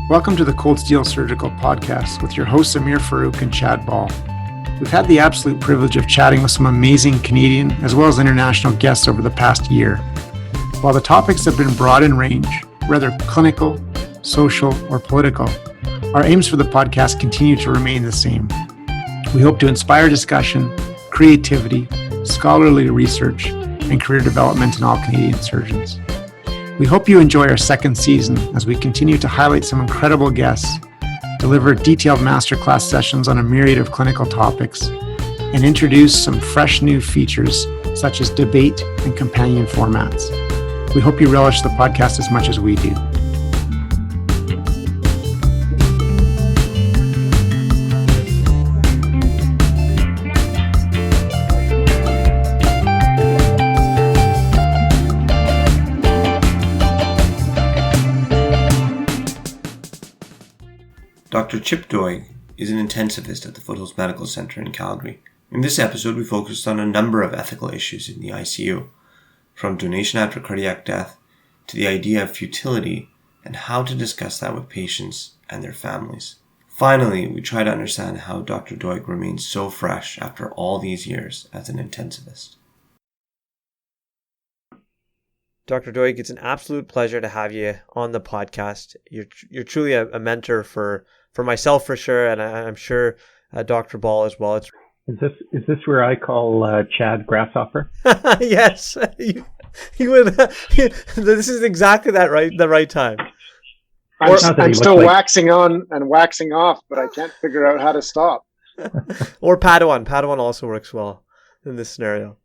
Welcome to the Cold Steel Surgical Podcast with your hosts Amir Farouk and Chad Ball. We've had the absolute privilege of chatting with some amazing Canadian as well as international guests over the past year. While the topics have been broad in range, whether clinical, social, or political, our aims for the podcast continue to remain the same. We hope to inspire discussion, creativity, scholarly research, and career development in all Canadian surgeons. We hope you enjoy our second season as we continue to highlight some incredible guests, deliver detailed masterclass sessions on a myriad of clinical topics, and introduce some fresh new features such as debate and companion formats. We hope you relish the podcast as much as we do. Dr. Chip Doig is an intensivist at the Foothills Medical Center in Calgary. In this episode, we focused on a number of ethical issues in the ICU, from donation after cardiac death to the idea of futility and how to discuss that with patients and their families. Finally, we try to understand how Dr. Doig remains so fresh after all these years as an intensivist. Dr. Doig, it's an absolute pleasure to have you on the podcast. You're truly a mentor for myself for sure, and I'm sure Dr. Ball as well. Is this where I call Chad Grasshopper? Yes, you would. This is exactly the right time. I'm still waxing on and waxing off, but I can't figure out how to stop. Or Padawan. Padawan also works well in this scenario.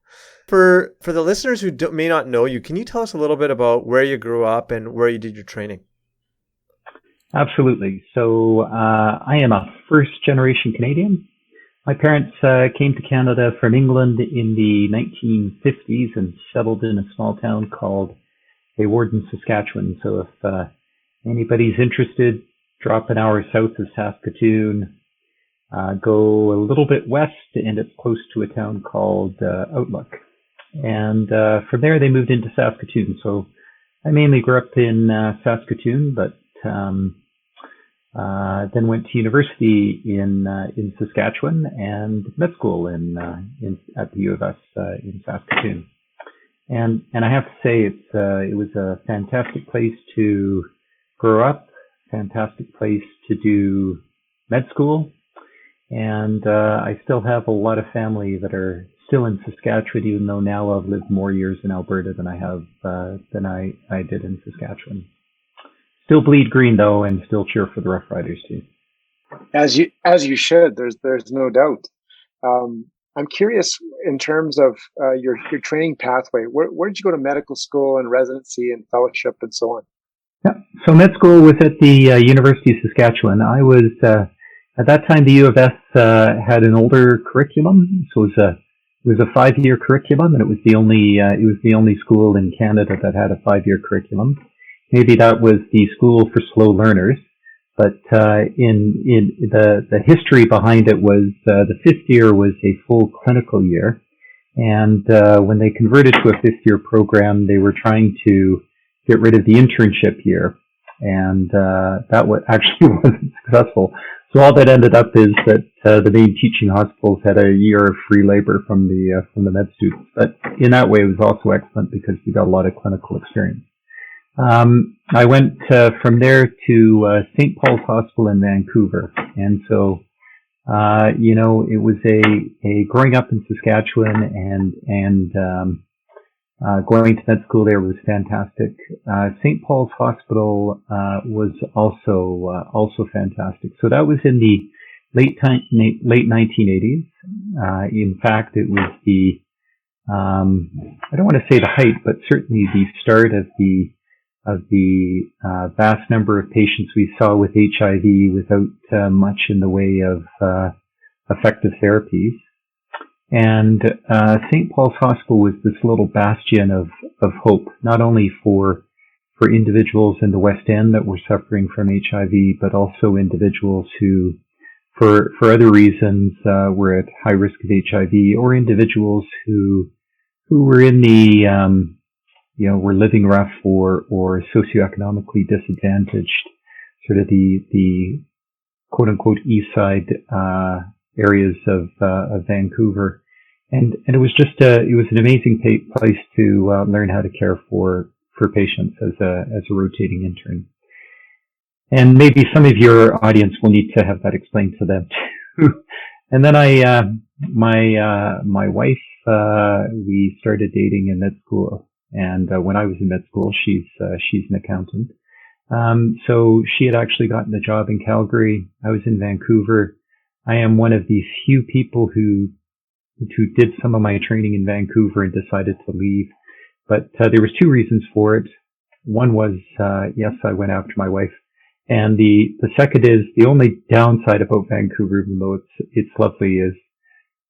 For the listeners who may not know you, can you tell us a little bit about where you grew up and where you did your training? Absolutely. So I am a first-generation Canadian. My parents came to Canada from England in the 1950s and settled in a small town called Hawarden, Saskatchewan. So if anybody's interested, drop an hour south of Saskatoon, go a little bit west to end up close to a town called Outlook. And from there, they moved into Saskatoon. So I mainly grew up in Saskatoon, but then went to university in Saskatchewan and med school at the U of S in Saskatoon. And I have to say it was a fantastic place to grow up, fantastic place to do med school, and I still have a lot of family that are still in Saskatchewan, even though now I've lived more years in Alberta than I did in Saskatchewan. Still bleed green though, and still cheer for the Rough Riders too. As you should. There's no doubt. I'm curious in terms of your training pathway. Where did you go to medical school and residency and fellowship and so on? Yeah, so med school was at the University of Saskatchewan. I was at that time the U of S had an older curriculum, so it was a 5-year curriculum, and it was the only school in Canada that had a 5-year curriculum. Maybe that was the school for slow learners, but in the history behind it was the 5th year was a full clinical year, and when they converted to a 5th-year program, they were trying to get rid of the internship year, and that actually wasn't successful. So all that ended up is that the main teaching hospitals had a year of free labor from the med students. But in that way, it was also excellent because we got a lot of clinical experience. I went from there to St. Paul's Hospital in Vancouver, and so it was a growing up in Saskatchewan and going to med school there was fantastic. St. Paul's Hospital was also fantastic. So that was in the late 1980s. In fact, it was I don't want to say the height, but certainly the start of the vast number of patients we saw with HIV without much in the way of effective therapies. And St. Paul's Hospital was this little bastion of hope, not only for individuals in the West End that were suffering from HIV, but also individuals who, for other reasons, were at high risk of HIV, or individuals who were in the were living rough or socioeconomically disadvantaged. sort of the quote unquote east side areas of Vancouver, and it was just it was an amazing place to learn how to care for patients as a rotating intern. And maybe some of your audience will need to have that explained to them too. And then my wife, we started dating in med school, and when I was in med school, she's an accountant. So she had actually gotten a job in Calgary. I was in Vancouver. I am one of these few people who did some of my training in Vancouver and decided to leave. But there was two reasons for it. One was, yes, I went after my wife. And the second is the only downside about Vancouver, even though it's lovely, is,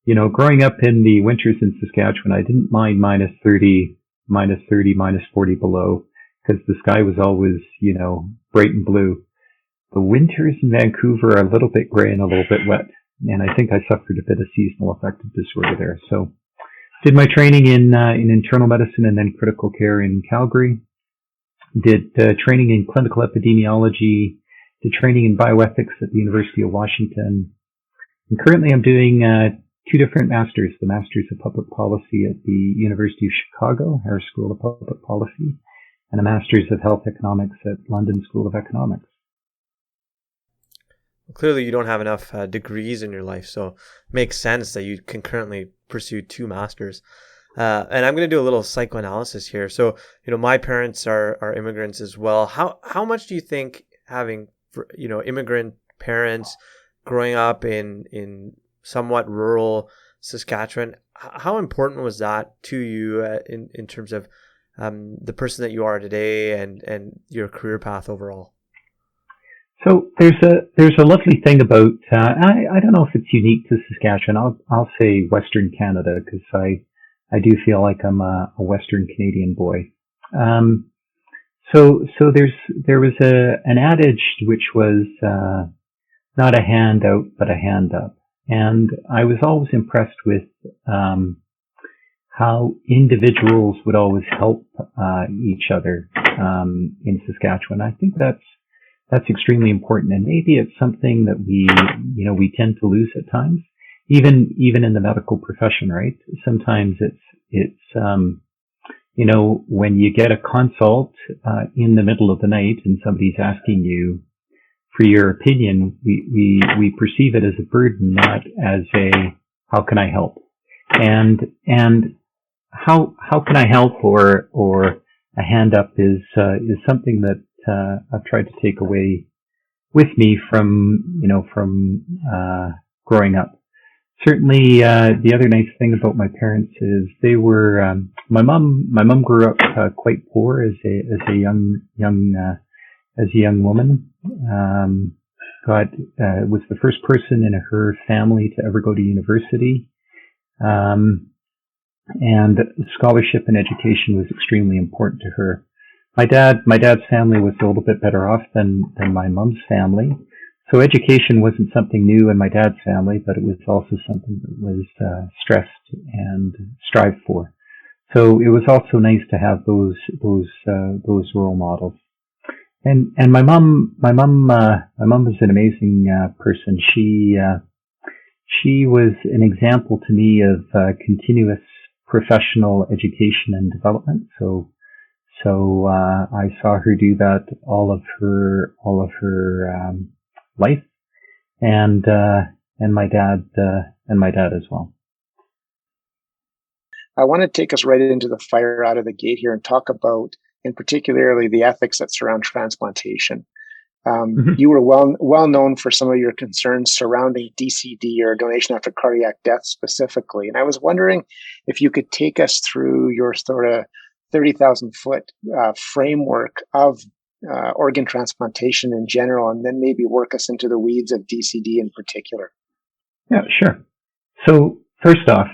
you know, growing up in the winters in Saskatchewan, I didn't mind minus 30, minus 40 below, because the sky was always, you know, bright and blue. The winters in Vancouver are a little bit gray and a little bit wet. And I think I suffered a bit of seasonal affective disorder there. So did my training in internal medicine and then critical care in Calgary. Did training in clinical epidemiology. Did training in bioethics at the University of Washington. And currently I'm doing two different masters, the Masters of Public Policy at the University of Chicago, Harris School of Public Policy, and a Masters of Health Economics at London School of Economics. Clearly, you don't have enough degrees in your life, so it makes sense that you concurrently pursue two masters. And I'm going to do a little psychoanalysis here. So, you know, my parents are immigrants as well. How much do you think having, you know, immigrant parents growing up in somewhat rural Saskatchewan, how important was that to you in terms of the person that you are today and your career path overall? So there's a lovely thing about I don't know if it's unique to Saskatchewan. I'll say Western Canada, because I do feel like I'm a Western Canadian boy. So there was an adage which was not a hand out but a hand up, and I was always impressed with how individuals would always help each other in Saskatchewan. I think that's extremely important, and maybe it's something that we tend to lose at times, even in the medical profession, right? Sometimes it's you know, when you get a consult in the middle of the night and somebody's asking you for your opinion, we perceive it as a burden, not as a how can I help, and how can I help or a hand up is something that I've tried to take away with me from growing up. Certainly, the other nice thing about my parents is they were, my mom grew up quite poor as a young woman. Was the first person in her family to ever go to university. And scholarship and education was extremely important to her. My dad's family was a little bit better off than my mom's family. So education wasn't something new in my dad's family, but it was also something that was stressed and strived for. So it was also nice to have those role models. And my mom was an amazing person. She was an example to me of continuous professional education and development. So I saw her do that all of her life, and my dad as well. I want to take us right into the fire out of the gate here and talk about, in particularly, the ethics that surround transplantation. You were well known for some of your concerns surrounding DCD, or donation after cardiac death specifically. And I was wondering if you could take us through your sort of 30,000-foot framework of organ transplantation in general, and then maybe work us into the weeds of DCD in particular. Yeah, sure. So first off,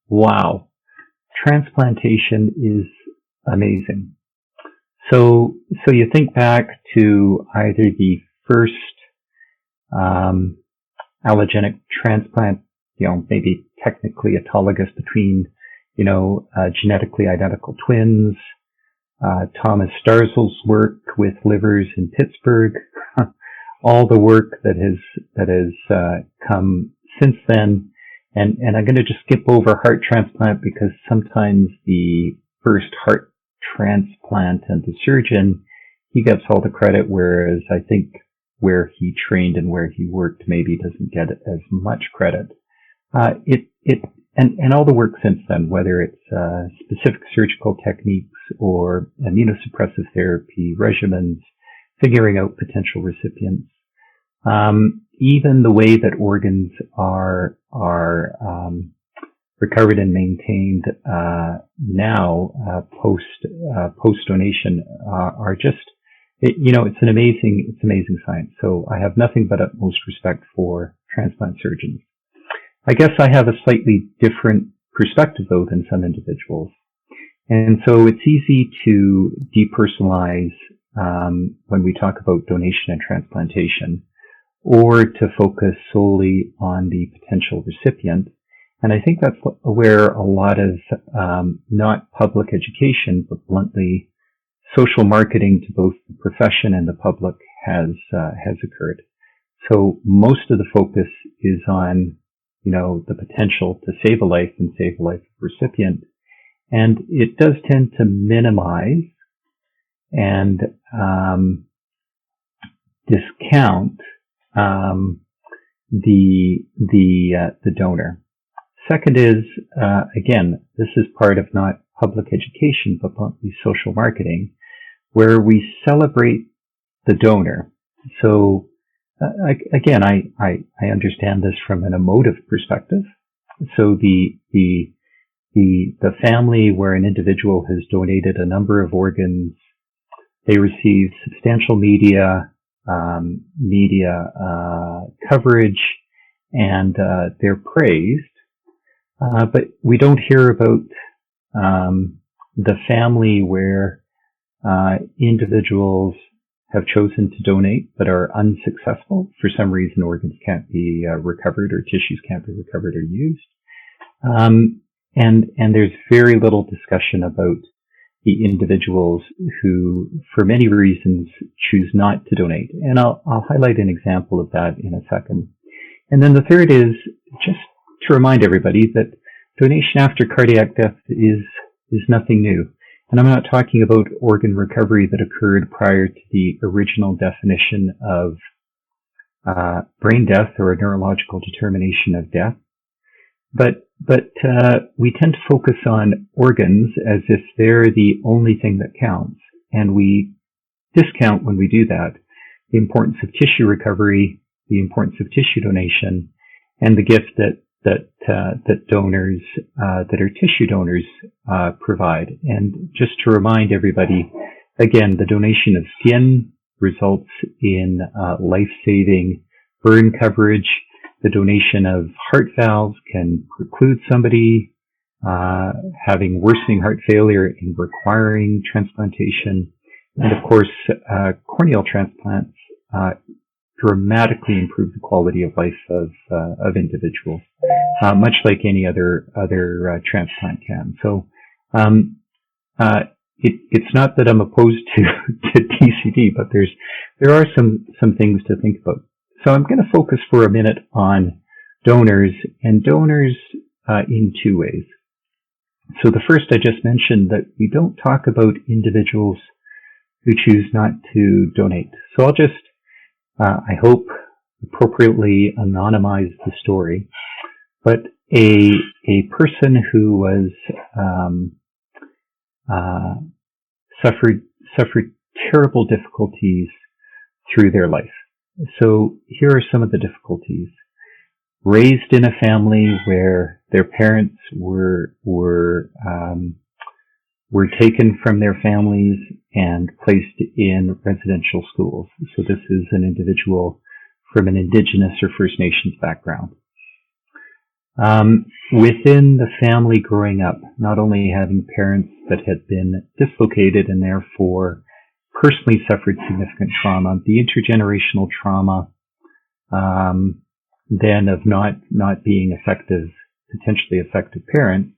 wow, transplantation is amazing. So you think back to either the first allogeneic transplant, maybe technically autologous between, genetically identical twins, Thomas Starzl's work with livers in Pittsburgh, all the work that has come since then. And I'm going to just skip over heart transplant because sometimes the first heart transplant and the surgeon, he gets all the credit, whereas I think where he trained and where he worked maybe doesn't get as much credit. And all the work since then, whether it's specific surgical techniques or immunosuppressive therapy regimens, figuring out potential recipients, even the way that organs are recovered and maintained now post donation are just, it's amazing science. So I have nothing but utmost respect for transplant surgeons. I guess I have a slightly different perspective though than some individuals. And so it's easy to depersonalize when we talk about donation and transplantation, or to focus solely on the potential recipient. And I think that's where a lot of not public education, but bluntly social marketing to both the profession and the public has occurred. So most of the focus is on the potential to save a life and save a life of the recipient. And it does tend to minimize and discount the donor. Second is, again, this is part of not public education, but bluntly social marketing, where we celebrate the donor. So I understand this from an emotive perspective. So the family where an individual has donated a number of organs, they receive substantial media coverage, and they're praised. But we don't hear about the family where individuals have chosen to donate but are unsuccessful. For some reason, organs can't be recovered or tissues can't be recovered or used. And there's very little discussion about the individuals who, for many reasons, choose not to donate. And I'll highlight an example of that in a second. And then the third is just to remind everybody that donation after cardiac death is nothing new. And I'm not talking about organ recovery that occurred prior to the original definition of brain death or a neurological determination of death. But we tend to focus on organs as if they're the only thing that counts. And we discount, when we do that, the importance of tissue recovery, the importance of tissue donation, and the gift that donors, that are tissue donors, provide. And just to remind everybody, again, the donation of skin results in life-saving burn coverage. The donation of heart valves can preclude somebody having worsening heart failure and requiring transplantation. And of course, corneal transplants dramatically improve the quality of life of individuals, much like any other transplant can. So it's not that I'm opposed to TCD, but there are some things to think about. So I'm going to focus for a minute on donors, and donors in two ways. So the first, I just mentioned that we don't talk about individuals who choose not to donate. So I'll just, I hope, appropriately anonymize the story. But a person who was suffered terrible difficulties through their life. So here are some of the difficulties. Raised in a family where their parents were taken from their families and placed in residential schools. So this is an individual from an Indigenous or First Nations background. Within the family growing up, not only having parents that had been dislocated and therefore personally suffered significant trauma, the intergenerational trauma, then of not being potentially effective parents,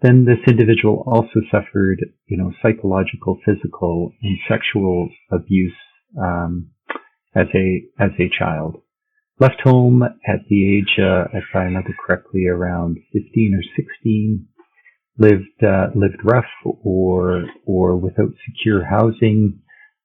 then this individual also suffered, psychological, physical, and sexual abuse as a child. Left home at the age, if I remember correctly, around 15 or 16. Lived rough or without secure housing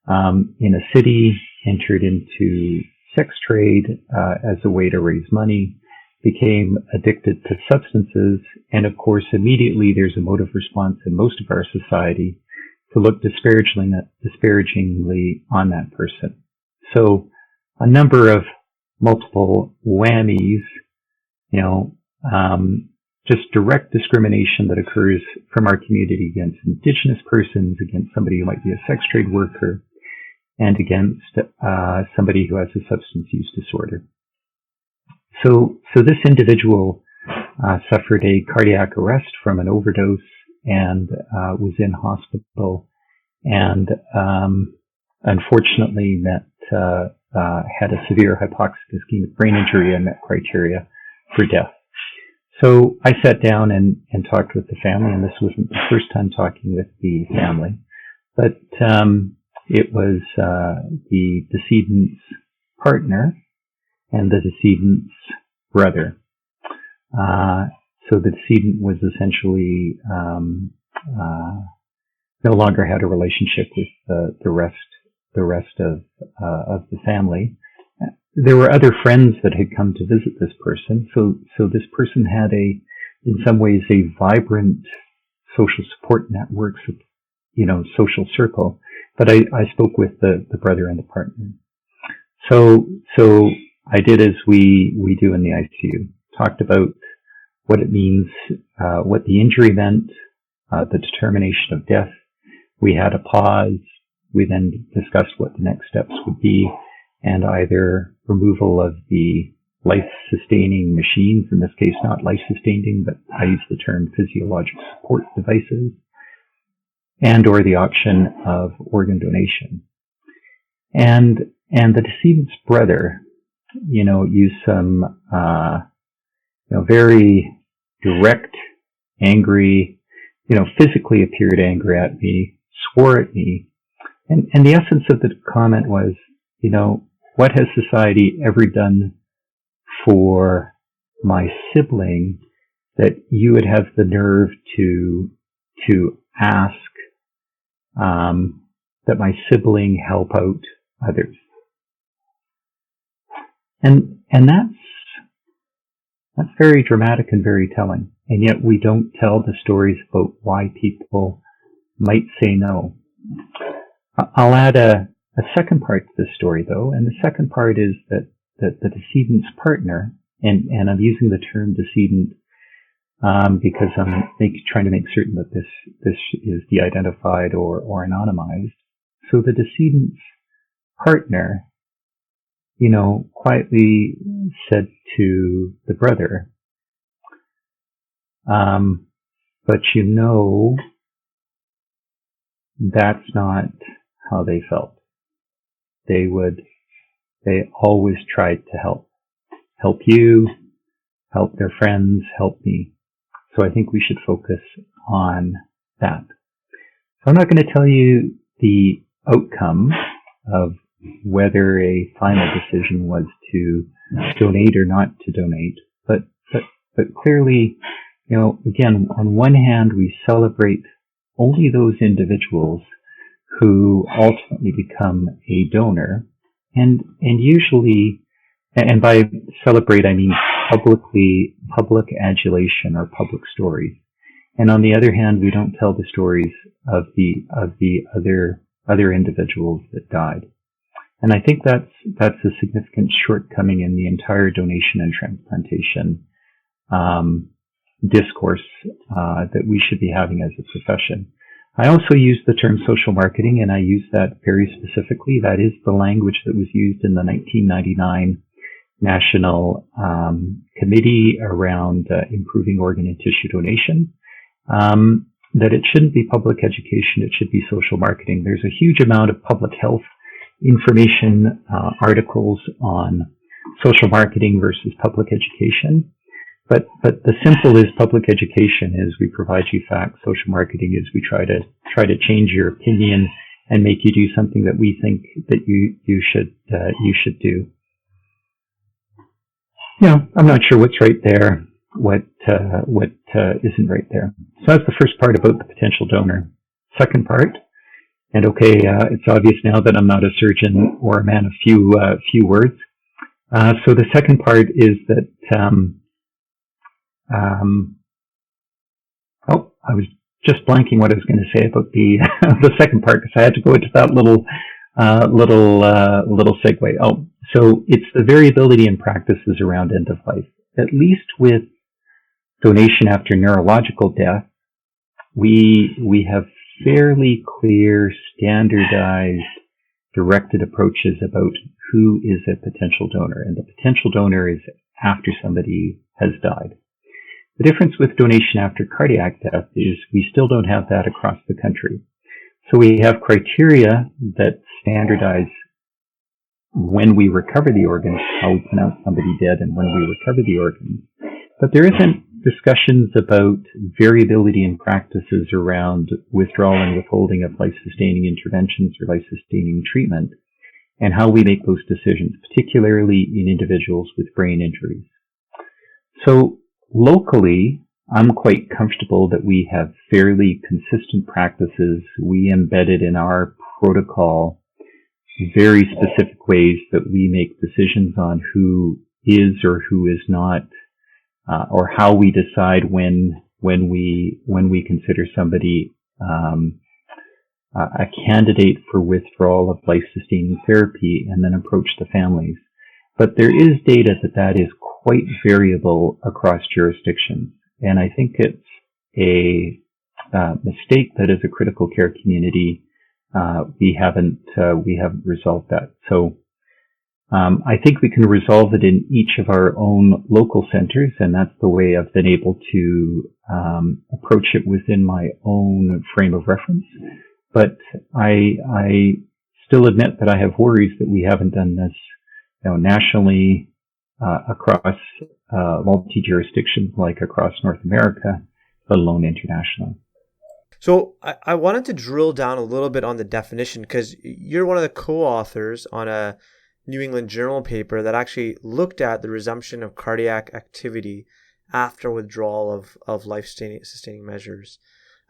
in a city. Entered into sex trade as a way to raise money. Became addicted to substances, and of course, immediately there's a motive response in most of our society to look disparagingly on that person. So, a number of multiple whammies, just direct discrimination that occurs from our community against Indigenous persons, against somebody who might be a sex trade worker, and against somebody who has a substance use disorder. So this individual suffered a cardiac arrest from an overdose and was in hospital, and unfortunately had a severe hypoxic ischemic brain injury and met criteria for death. So I sat down and talked with the family, and this wasn't the first time talking with the family, but it was the decedent's partner and the decedent's brother. So the decedent was essentially no longer had a relationship with the rest of the family. There were other friends that had come to visit this person. So this person had in some ways, a vibrant social support network, social circle. But I spoke with the brother and the partner. So I did as we do in the ICU, talked about what it means, what the injury meant, the determination of death. We had a pause. We then discussed what the next steps would be, and either removal of the life-sustaining machines, in this case not life-sustaining, but I use the term physiologic support devices, and or the option of organ donation. And the decedent's brother, used some, very direct, angry, physically appeared angry at me, swore at me. And the essence of the comment was, what has society ever done for my sibling that you would have the nerve to ask that my sibling help out others? And that's very dramatic and very telling. And yet we don't tell the stories about why people might say no. I'll add a second part to this story, though, and the second part is that the decedent's partner, and I'm using the term decedent because I'm trying to make certain that this is de-identified or anonymized. So the decedent's partner, quietly said to the brother, but that's not how they felt. They always tried to help you, help their friends, help me. So I think we should focus on that. So I'm not going to tell you the outcome of whether a final decision was to donate or not to donate, but clearly, again, on one hand, we celebrate only those individuals who ultimately become a donor, and usually, and by celebrate I mean public adulation or public stories. And on the other hand, we don't tell the stories of the other individuals that died. And I think that's a significant shortcoming in the entire donation and transplantation discourse that we should be having as a profession. I also use the term social marketing, and I use that very specifically. That is the language that was used in the 1999 National Committee around improving organ and tissue donation. That it shouldn't be public education, it should be social marketing. There's a huge amount of public health information articles on social marketing versus public education. But the simple is public education is we provide you facts. Social marketing is we try to change your opinion and make you do something that we think that you should do. I'm not sure what's right there, what isn't right there. So that's the first part about the potential donor. Second part, and it's obvious now that I'm not a surgeon or a man of few words. So the second part is that I was just blanking what I was going to say about the the second part because I had to go into that little segue. So it's the variability in practices around end of life. At least with donation after neurological death, we have fairly clear, standardized, directed approaches about who is a potential donor, and the potential donor is after somebody has died. The difference with donation after cardiac death is we still don't have that across the country. So we have criteria that standardize when we recover the organs, how we pronounce somebody dead, and when we recover the organs. But there isn't discussions about variability in practices around withdrawal and withholding of life-sustaining interventions or life-sustaining treatment, and how we make those decisions, particularly in individuals with brain injuries. So locally, I'm quite comfortable that we have fairly consistent practices. We embedded in our protocol very specific ways that we make decisions on who is or who is not, or how we decide when we consider somebody a candidate for withdrawal of life-sustaining therapy, and then approach the families. But there is data that is quite variable across jurisdictions, and I think it's a mistake that as a critical care community we haven't resolved that. So I think we can resolve it in each of our own local centers, and that's the way I've been able to approach it within my own frame of reference. But I still admit that I have worries that we haven't done this, nationally across multi-jurisdictions, like across North America, let alone internationally. So I wanted to drill down a little bit on the definition, because you're one of the co-authors on a New England Journal paper that actually looked at the resumption of cardiac activity after withdrawal of life-sustaining measures.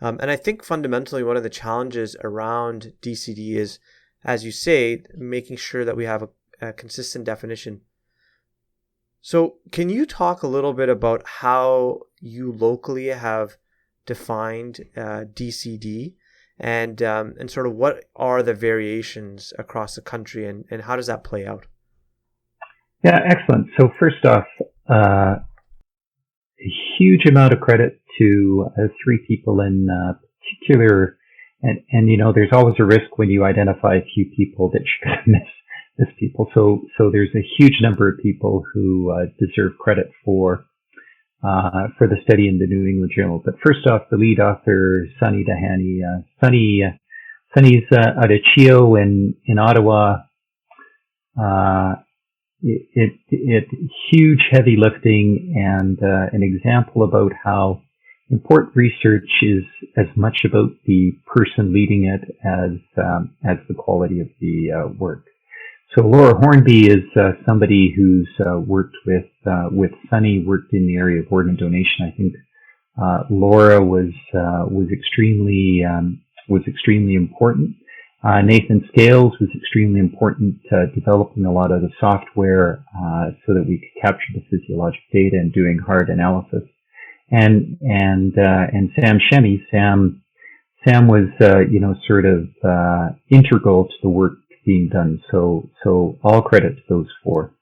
And I think fundamentally one of the challenges around DCD is, as you say, making sure that we have a consistent definition. So can you talk a little bit about how you locally have defined DCD and sort of what are the variations across the country, and how does that play out? Yeah, excellent. So first off, a huge amount of credit to three people in particular, and there's always a risk when you identify a few people that you're going to miss people. So there's a huge number of people who deserve credit for the study in the New England Journal. But first off, the lead author, Sunny Dahani. Sunny's out of CHIO in Ottawa. It huge heavy lifting, and an example about how important research is as much about the person leading it as the quality of the work. So Laura Hornby is somebody who's worked with Sunny, worked in the area of organ donation. I think Laura was extremely important. Nathan Scales was extremely important, developing a lot of the software so that we could capture the physiologic data and doing hard analysis. And Sam Shemy, Sam was sort of integral to the work being done. So all credit to those four.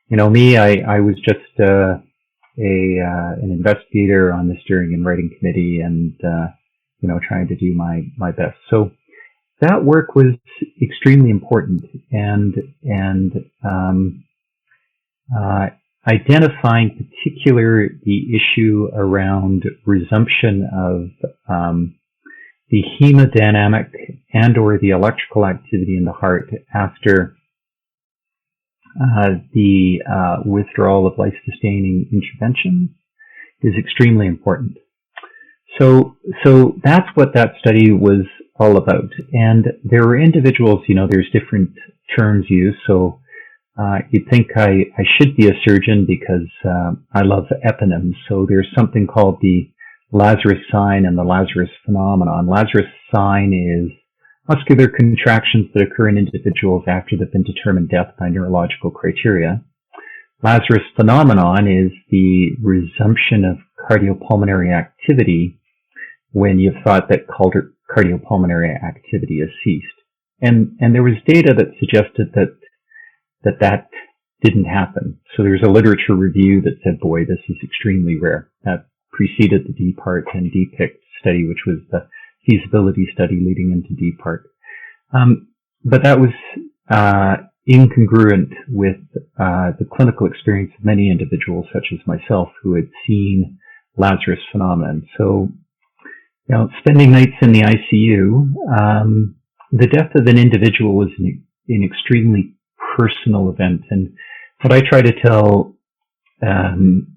Me, I was just an investigator on the steering and writing committee, and trying to do my best. So that work was extremely important, and identifying particular the issue around resumption of the hemodynamic and or the electrical activity in the heart after the withdrawal of life-sustaining intervention is extremely important. So that's what that study was all about. And there were individuals, there's different terms used. So you'd think I should be a surgeon because I love eponyms. So there's something called the Lazarus sign and the Lazarus phenomenon. Lazarus sign is muscular contractions that occur in individuals after they've been determined death by neurological criteria. Lazarus phenomenon is the resumption of cardiopulmonary activity when you've thought that cardiopulmonary activity has ceased. And there was data that suggested that didn't happen. So there's a literature review that said, boy, this is extremely rare. That preceded the DPART and DPICT study, which was the feasibility study leading into DPART. But that was incongruent with the clinical experience of many individuals, such as myself, who had seen Lazarus phenomenon. So, spending nights in the ICU, the death of an individual was an extremely personal event. And what I try to tell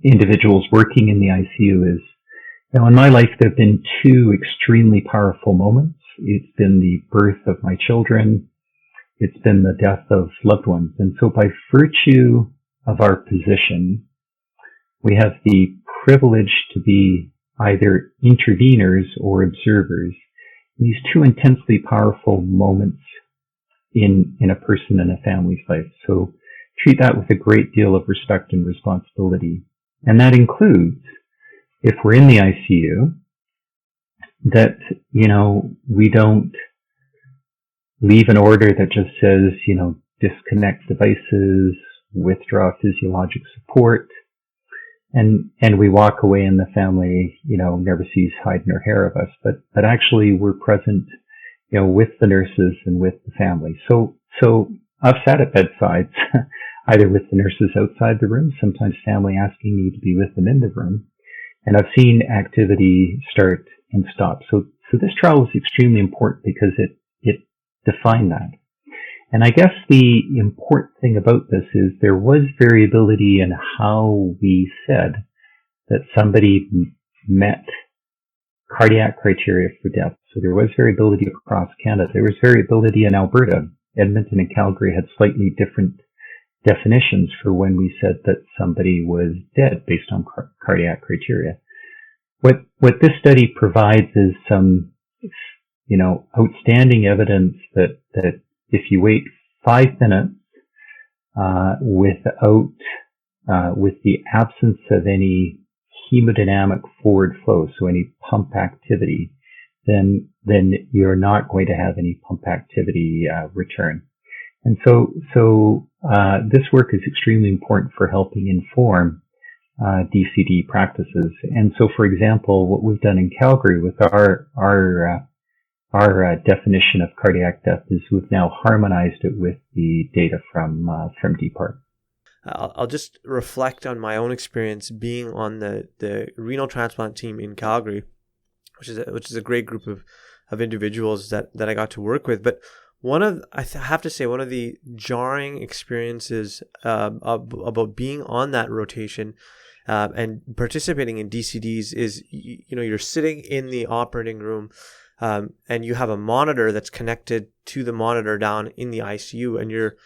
individuals working in the ICU is, in my life, there have been two extremely powerful moments. It's been the birth of my children. It's been the death of loved ones. And so by virtue of our position, we have the privilege to be either interveners or observers in these two intensely powerful moments in a person and a family's life. So treat that with a great deal of respect and responsibility. And that includes, if we're in the ICU, that, we don't leave an order that just says, disconnect devices, withdraw physiologic support, and we walk away and the family, never sees hide nor hair of us, but actually we're present, with the nurses and with the family. So I've sat at bedsides, either with the nurses outside the room, sometimes family asking me to be with them in the room, and I've seen activity start and stop. So this trial was extremely important because it defined that. And I guess the important thing about this is there was variability in how we said that somebody met cardiac criteria for death. So there was variability across Canada. There was variability in Alberta. Edmonton and Calgary had slightly different definitions for when we said that somebody was dead based on cardiac criteria. What this study provides is some, outstanding evidence that if you wait 5 minutes, with the absence of any hemodynamic forward flow, so any pump activity, then you're not going to have any pump activity return. And so this work is extremely important for helping inform DCD practices. And so, for example, what we've done in Calgary with our definition of cardiac death is we've now harmonized it with the data from DPART. I'll just reflect on my own experience being on the renal transplant team in Calgary, which is a great group of individuals that I got to work with. But I have to say, one of the jarring experiences about being on that rotation and participating in DCDs is, you're sitting in the operating room and you have a monitor that's connected to the monitor down in the ICU, and you're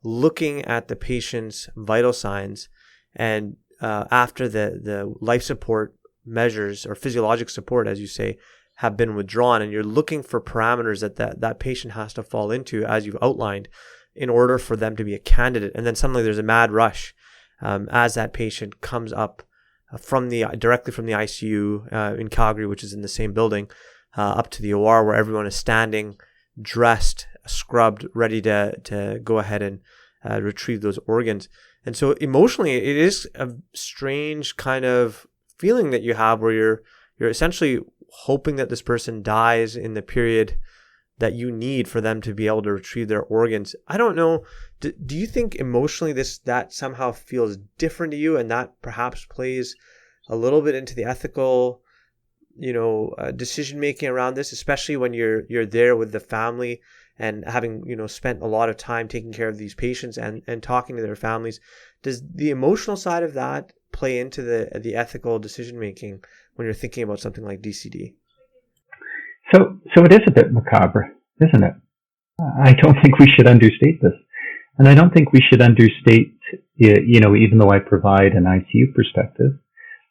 looking at the patient's vital signs. And after the life support measures or physiologic support, as you say, have been withdrawn, and you're looking for parameters that patient has to fall into, as you've outlined, in order for them to be a candidate. And then suddenly there's a mad rush as that patient comes up directly from the ICU in Calgary, which is in the same building, up to the OR, where everyone is standing, dressed, scrubbed, ready to go ahead and retrieve those organs. And so emotionally, it is a strange kind of feeling that you have, where you're essentially hoping that this person dies in the period that you need for them to be able to retrieve their organs. I don't know. Do you think emotionally that somehow feels different to you, and that perhaps plays a little bit into the ethical, decision making around this, especially when you're there with the family and having, spent a lot of time taking care of these patients and talking to their families? Does the emotional side of that play into the ethical decision making when you're thinking about something like DCD? So it is a bit macabre, isn't it? I don't think we should understate this. And I don't think we should understate, even though I provide an ICU perspective,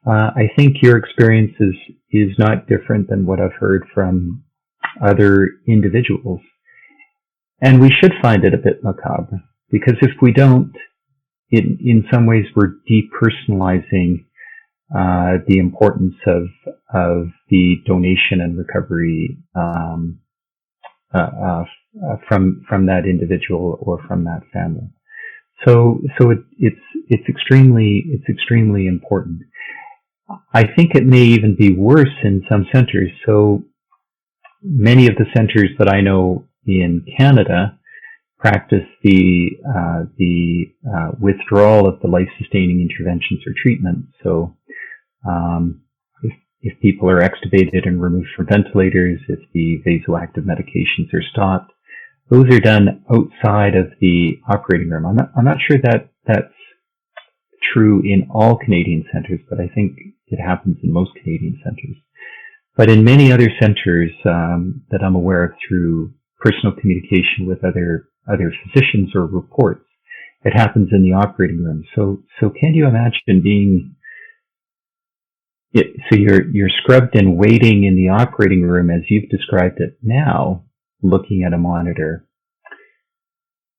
I think your experience is not different than what I've heard from other individuals. And we should find it a bit macabre, because if we don't, in some ways we're depersonalizing the importance of the donation and recovery from that individual or from that family. So it's extremely important. I think it may even be worse in some centers. So many of the centers that I know in Canada practice the withdrawal of the life-sustaining interventions or treatment. So if people are extubated and removed from ventilators, if the vasoactive medications are stopped, those are done outside of the operating room. I'm not sure that that's true in all Canadian centers, but I think it happens in most Canadian centers. But in many other centers that I'm aware of through personal communication with other physicians or reports, it happens in the operating room. So can you imagine being so you're scrubbed and waiting in the operating room as you've described it now, looking at a monitor,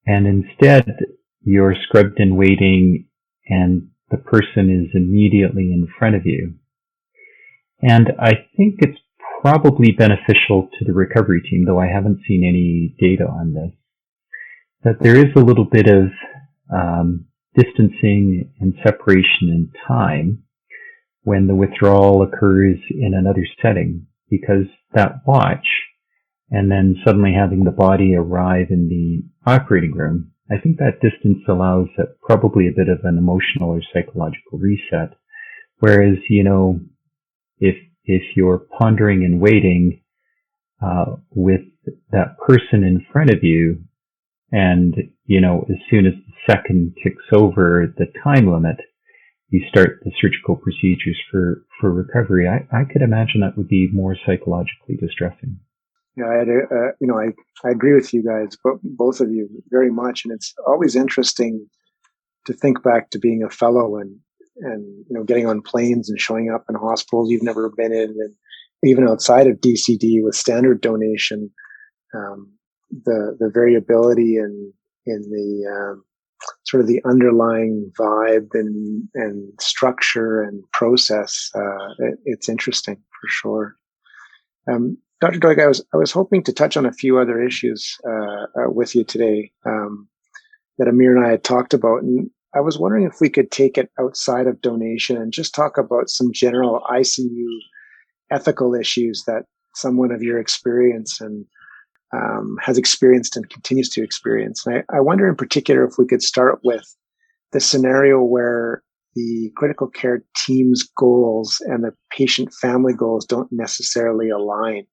and instead you're scrubbed and waiting and the person is immediately in front of you. And I think it's probably beneficial to the recovery team, though I haven't seen any data on this, that there is a little bit of distancing and separation in time when the withdrawal occurs in another setting, because that watch and then suddenly having the body arrive in the operating room, I think that distance allows probably a bit of an emotional or psychological reset. Whereas, if you're pondering and waiting with that person in front of you, and, as soon as the second ticks over the time limit, you start the surgical procedures for recovery, I could imagine that would be more psychologically distressing. Yeah, I agree with you guys, both of you, very much. And it's always interesting to think back to being a fellow and getting on planes and showing up in hospitals you've never been in, and even outside of DCD with standard donation, the variability in the sort of the underlying vibe and structure and process. It's interesting for sure. Dr. Doig, I was hoping to touch on a few other issues with you today that Amir and I had talked about, and I was wondering if we could take it outside of donation and just talk about some general ICU ethical issues that someone of your experience and has experienced and continues to experience. And I wonder in particular if we could start with the scenario where the critical care team's goals and the patient family goals don't necessarily align.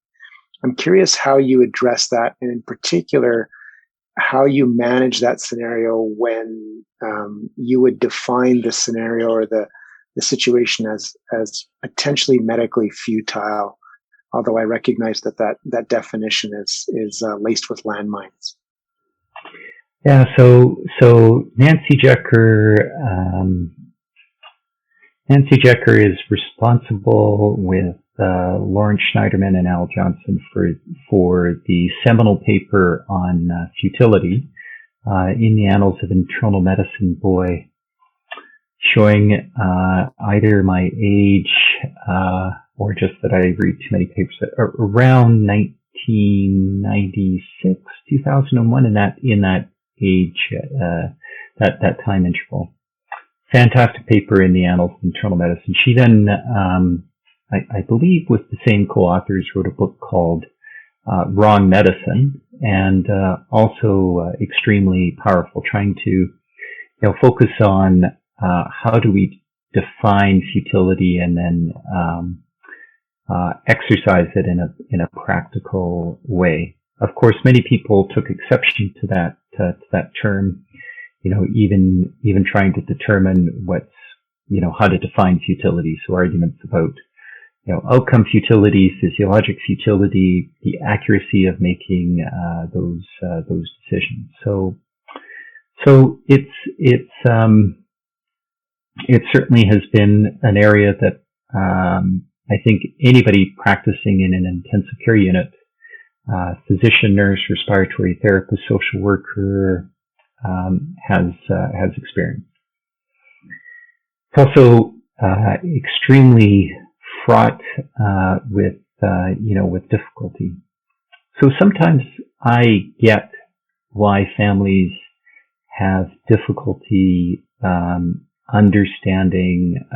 I'm curious how you address that, and in particular, how you manage that scenario when you would define the scenario or the situation as potentially medically futile, although I recognize that definition is laced with landmines. Yeah, so Nancy Jecker is responsible with Lawrence Schneiderman and Al Johnson for the seminal paper on futility in the Annals of Internal Medicine, showing either my age or just that I read too many papers around 1996, 2001, in that age, that time interval. Fantastic paper in the Annals of Internal Medicine. She then, I believe with the same co-authors, wrote a book called Wrong Medicine, and also extremely powerful, trying to focus on how do we define futility and then exercise it in a practical way. Of course, many people took exception to that term, even trying to determine what's how to define futility. So arguments about, outcome futility, physiologic futility, the accuracy of making those decisions. So it certainly has been an area that I think anybody practicing in an intensive care unit, physician, nurse, respiratory therapist, social worker, has experienced. It's also extremely fraught with difficulty. So sometimes I get why families have difficulty understanding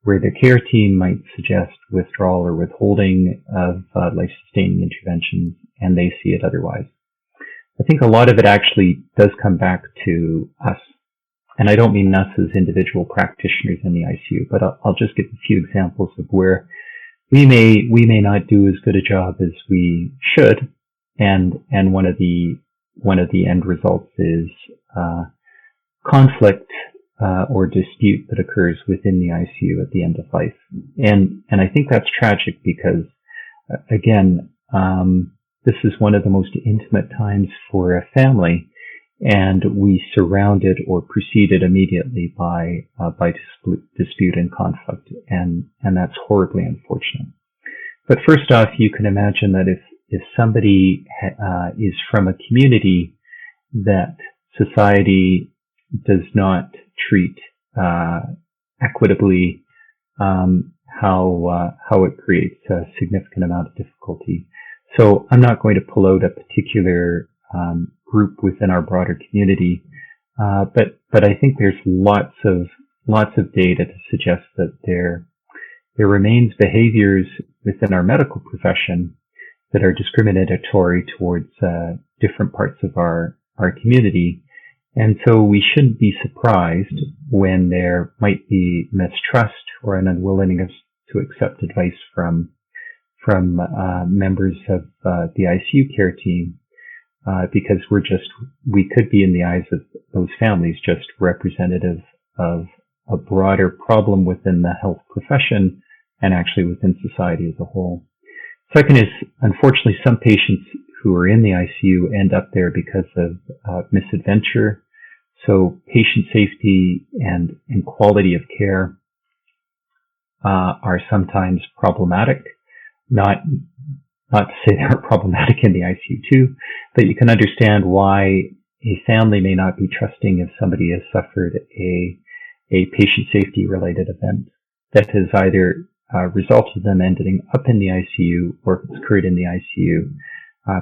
where their care team might suggest withdrawal or withholding of life-sustaining interventions, and they see it otherwise. I think a lot of it actually does come back to us. And I don't mean us as individual practitioners in the ICU, but I'll just give a few examples of where we may not do as good a job as we should. And one of the end results is conflict or dispute that occurs within the ICU at the end of life. And I think that's tragic because, again, this is one of the most intimate times for a family, and we surrounded or preceded immediately by dispute and conflict, and that's horribly unfortunate. But first off, you can imagine that if somebody is from a community that society does not treat equitably, how it creates a significant amount of difficulty. So I'm not going to pull out a particular group within our broader community, but I think there's lots of data to suggest that there remains behaviors within our medical profession that are discriminatory towards different parts of our community. And so we shouldn't be surprised when there might be mistrust or an unwillingness to accept advice from members of the ICU care team, because we could be in the eyes of those families just representative of a broader problem within the health profession and actually within society as a whole. Second is, unfortunately, some patients who are in the ICU end up there because of misadventure. So patient safety and quality of care are sometimes problematic. Not to say they're problematic in the ICU too, but you can understand why a family may not be trusting if somebody has suffered a patient safety related event that has either resulted in them ending up in the ICU, or if it's occurred in the ICU,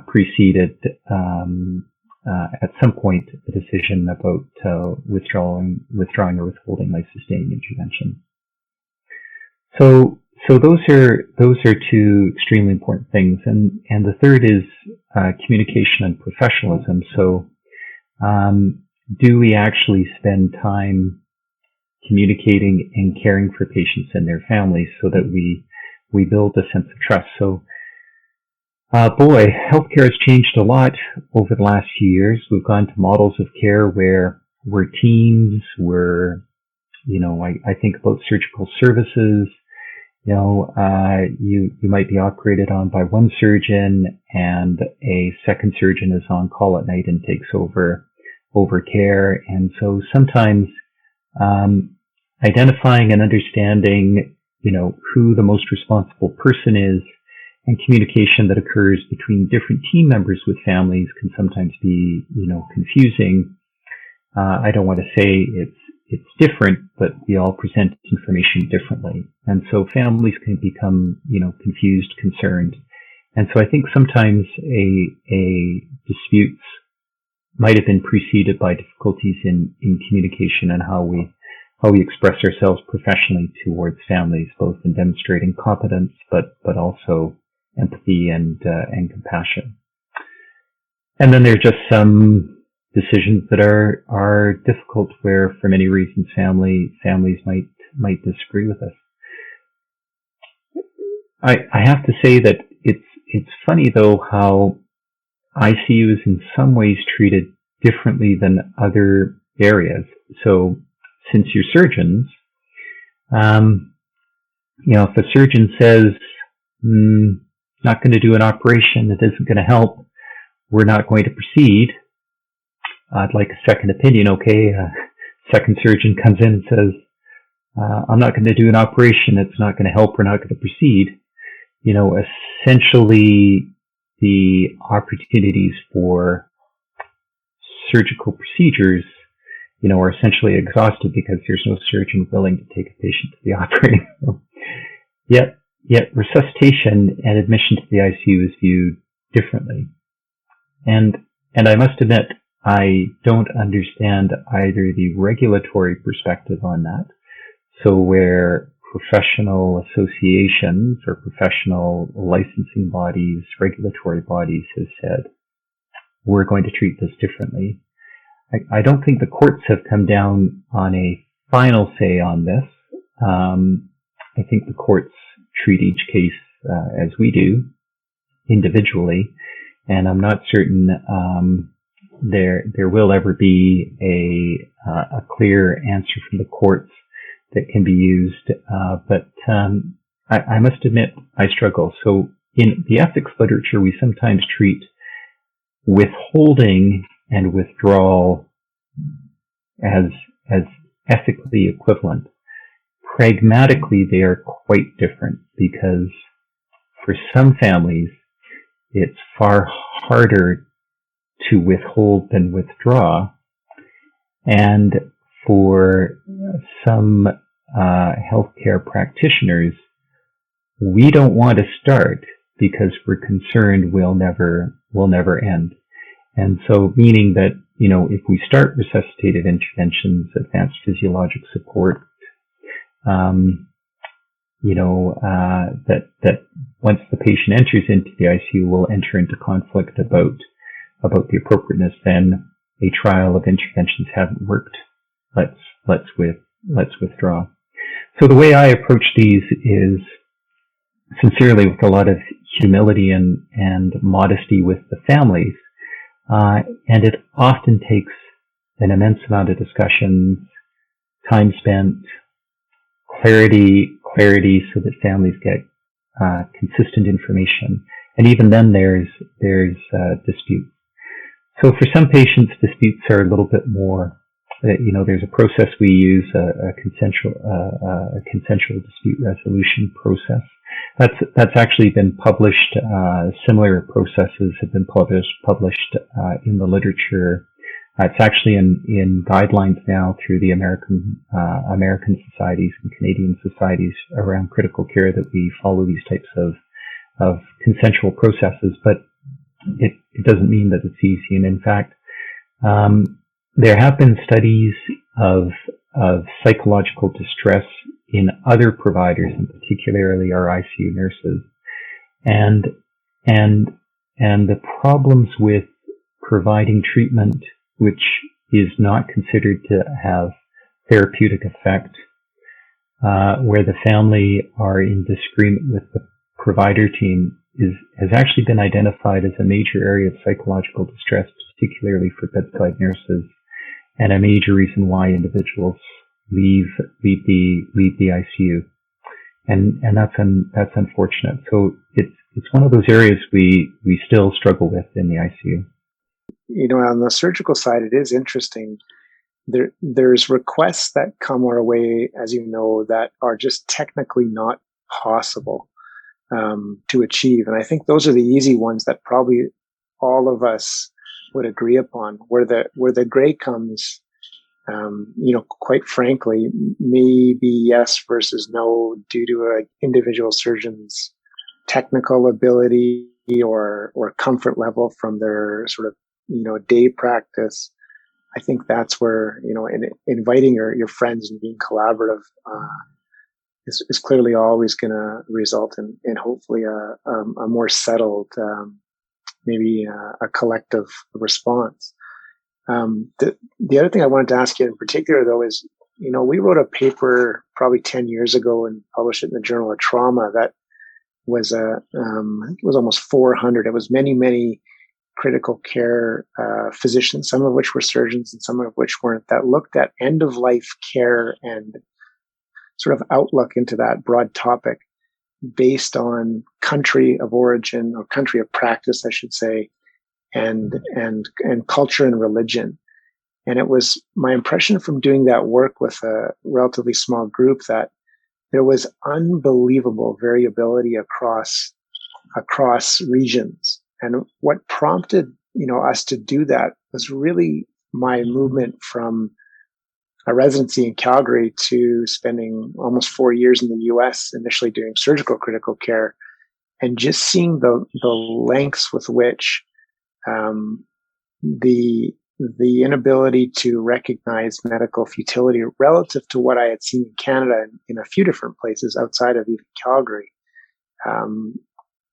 preceded at some point a decision about withdrawing or withholding life-sustaining intervention. So those are two extremely important things, and the third is communication and professionalism. So, do we actually spend time communicating and caring for patients and their families so that we build a sense of trust? So, healthcare has changed a lot over the last few years. We've gone to models of care where we're teams, I think about surgical services. You might be operated on by one surgeon, and a second surgeon is on call at night and takes over care. And so sometimes identifying and understanding, who the most responsible person is, and communication that occurs between different team members with families can sometimes be, confusing. I don't want to say it's different, but we all present information differently. And so families can become, confused, concerned. And so I think sometimes a disputes might have been preceded by difficulties in communication and how we express ourselves professionally towards families, both in demonstrating competence, but also empathy and compassion. And then there are just some decisions that are difficult where, for many reasons, families might disagree with us. I have to say that it's funny though how ICU is in some ways treated differently than other areas. So since you're surgeons, if a surgeon says, not going to do an operation, it isn't going to help, we're not going to proceed, I'd like a second opinion. Okay, second surgeon comes in and says, I'm not going to do an operation, it's not going to help, we're not going to proceed. Essentially the opportunities for surgical procedures, are essentially exhausted because there's no surgeon willing to take a patient to the operating room. Yet resuscitation and admission to the ICU is viewed differently. And I must admit, I don't understand either the regulatory perspective on that. So where professional associations or professional licensing bodies, regulatory bodies have said, we're going to treat this differently. I don't think the courts have come down on a final say on this. I think the courts treat each case as we do, individually, and I'm not certain there will ever be a clear answer from the courts that can be used. But I must admit I struggle. So in the ethics literature, we sometimes treat withholding and withdrawal as ethically equivalent. Pragmatically, they are quite different because for some families, it's far harder to withhold than withdraw. And for some healthcare practitioners, we don't want to start because we're concerned we'll never end. And so meaning that, if we start resuscitative interventions, advanced physiologic support, that once the patient enters into the ICU, we'll enter into conflict about the appropriateness. Then a trial of interventions haven't worked. Let's withdraw. So the way I approach these is sincerely with a lot of humility and modesty with the families. And it often takes an immense amount of discussions, time spent, clarity so that families get consistent information. And even then there's disputes. So for some patients, disputes are a little bit more, there's a process we use, a consensual dispute resolution process. That's actually been published. Similar processes have been published in the literature. It's actually in guidelines now through the American societies and Canadian societies around critical care that we follow these types of consensual processes. But it doesn't mean that it's easy. And in fact, there have been studies of psychological distress in other providers, and particularly our ICU nurses, and the problems with providing treatment which is not considered to have therapeutic effect, where the family are in disagreement with the provider team, has actually been identified as a major area of psychological distress, particularly for bedside nurses, and a major reason why individuals leave the ICU, and that's unfortunate. So it's one of those areas we still struggle with in the ICU. On the surgical side, it is interesting. There's requests that come our way, as you know, that are just technically not possible to achieve, and I think those are the easy ones that probably all of us would agree upon. Where the gray comes, quite frankly, maybe yes versus no due to an individual surgeon's technical ability or comfort level from their sort of, day practice. I think that's where, inviting your friends and being collaborative is clearly always going to result in hopefully a more settled, maybe a collective response. The other thing I wanted to ask you in particular, though, is, we wrote a paper probably 10 years ago and published it in the Journal of Trauma that was I think it was almost 400. It was many, many critical care physicians, some of which were surgeons and some of which weren't, that looked at end of life care and sort of outlook into that broad topic based on country of origin, or country of practice, I should say, and culture and religion. And it was my impression from doing that work with a relatively small group that there was unbelievable variability across regions. And what prompted, us to do that was really my movement from a residency in Calgary to spending almost 4 years in the US, initially doing surgical critical care, and just seeing the lengths with which the inability to recognize medical futility relative to what I had seen in Canada in a few different places outside of even Calgary.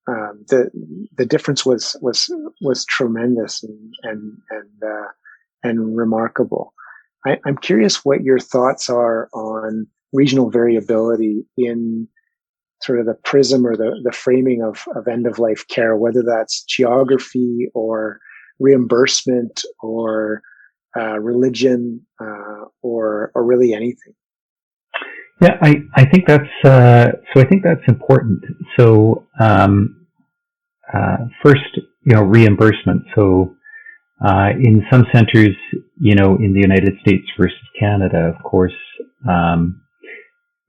The difference was tremendous and remarkable. I'm curious what your thoughts are on regional variability in sort of the prism or the framing of end of life care, whether that's geography or reimbursement or religion or really anything. Yeah, I think that's I think that's important. So first, reimbursement. So in some centers, in the United States versus Canada, of course,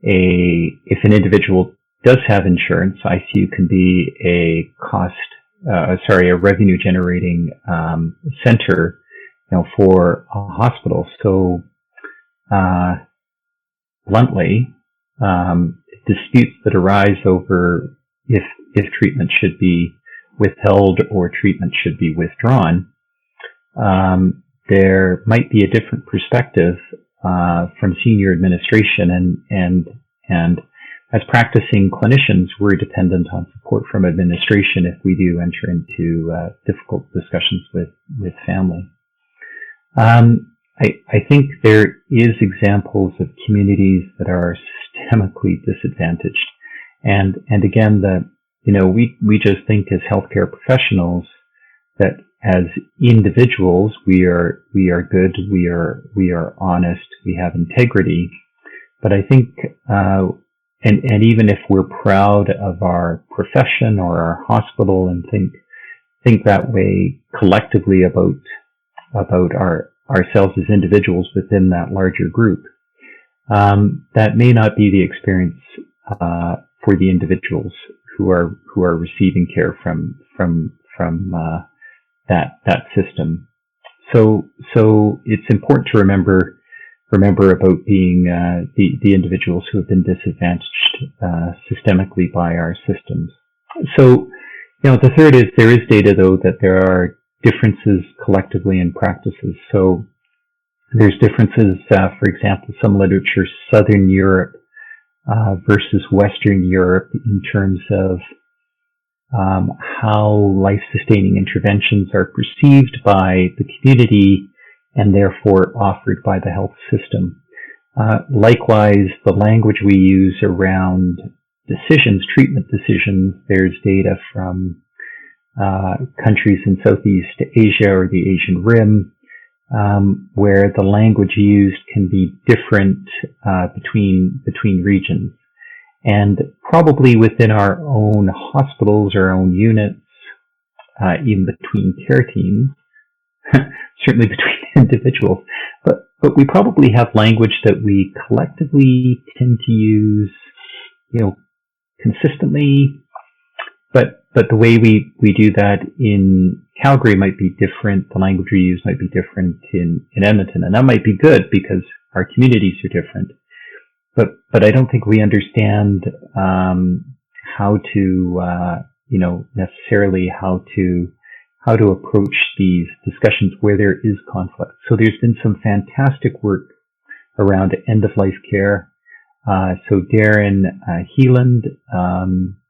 if an individual does have insurance, ICU can be a revenue generating center, for a hospital. So bluntly, disputes that arise over if treatment should be withheld or treatment should be withdrawn, there might be a different perspective from senior administration, and as practicing clinicians, we're dependent on support from administration if we do enter into difficult discussions with family. I think there is examples of communities that are systemically disadvantaged, and again, we just think as healthcare professionals that as individuals we are good, we are honest, we have integrity, but I think and even if we're proud of our profession or our hospital and think that way collectively about ourselves as individuals within that larger group, that may not be the experience for the individuals who are receiving care from that system. So it's important to remember about being the individuals who have been disadvantaged systemically by our systems. So, the third is there is data, though, that there are differences collectively in practices. So there's differences, for example, some literature, Southern Europe versus Western Europe in terms of how life-sustaining interventions are perceived by the community and therefore offered by the health system. Likewise, the language we use around treatment decisions, there's data from countries in Southeast Asia or the Asian Rim, where the language used can be different between regions. And probably within our own hospitals, our own units, even between care teams, certainly between individuals, but we probably have language that we collectively tend to use, consistently, but the way we do that in Calgary might be different. The language we use might be different in Edmonton, and that might be good because our communities are different. But I don't think we understand how to necessarily how to approach these discussions where there is conflict. So there's been some fantastic work around end-of-life care. So Darren Heeland,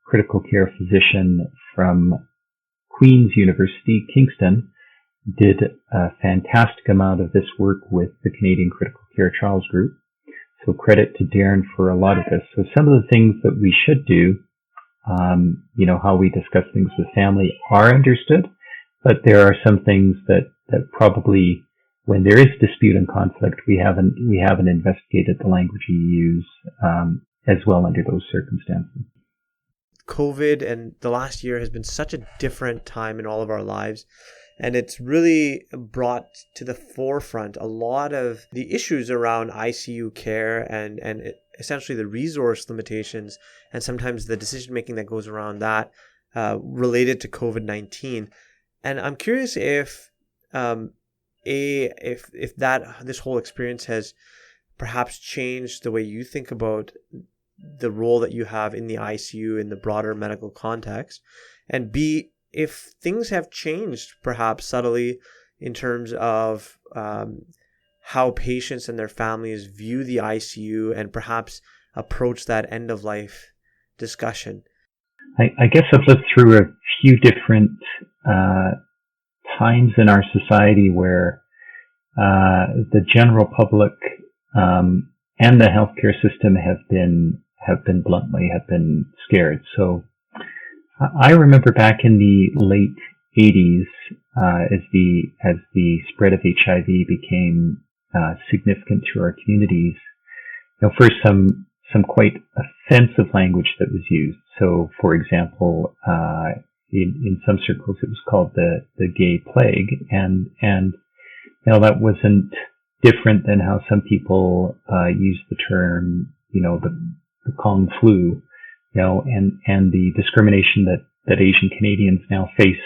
critical care physician from Queen's University, Kingston, did a fantastic amount of this work with the Canadian Critical Care Trials Group. So credit to Darren for a lot of this. So some of the things that we should do, how we discuss things with family are understood, but there are some things that probably, when there is dispute and conflict, we haven't investigated the language you use as well under those circumstances. COVID and the last year has been such a different time in all of our lives. And it's really brought to the forefront a lot of the issues around ICU care and essentially the resource limitations and sometimes the decision making that goes around that related to COVID-19. And I'm curious if this whole experience has perhaps changed the way you think about the role that you have in the ICU in the broader medical context, and B, if things have changed perhaps subtly in terms of how patients and their families view the ICU and perhaps approach that end of life discussion. I guess I've lived through a few different times in our society where the general public and the healthcare system have been scared. So I remember back in the late 80s, as the spread of HIV became significant to our communities, first some quite offensive language that was used. So, for example, in some circles it was called the gay plague, and that wasn't different than how some people use the term, the Kong flu, and the discrimination that Asian Canadians now face,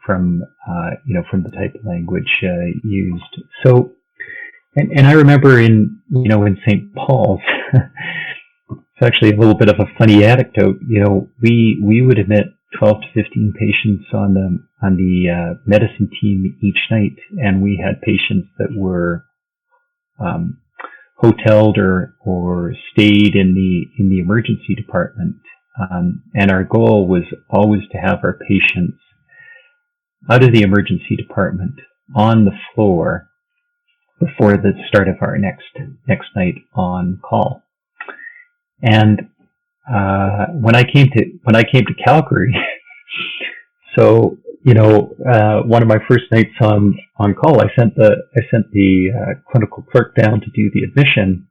from the type of language used. So, and I remember in St. Paul's, it's actually a little bit of a funny anecdote. We would admit 12 to 15 patients on the medicine team each night, and we had patients that were hoteled or stayed in the emergency department, and our goal was always to have our patients out of the emergency department on the floor before the start of our next night on call. And when I came to Calgary, so one of my first nights on call, I sent the clinical clerk down to do the admission,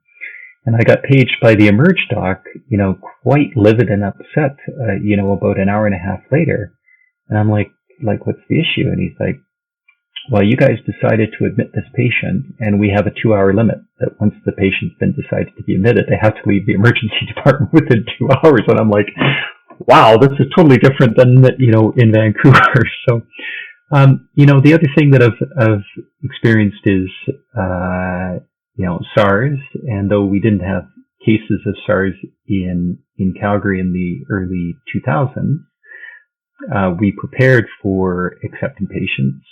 and I got paged by the emerge doc, quite livid and upset, about an hour and a half later, and I'm like, what's the issue? And he's like, well, you guys decided to admit this patient, and we have a 2-hour limit that once the patient's been decided to be admitted, they have to leave the emergency department within 2 hours. And I'm like, wow, this is totally different than, in Vancouver. So, the other thing that I've experienced is, SARS. And though we didn't have cases of SARS in Calgary in the early 2000s, we prepared for accepting patients.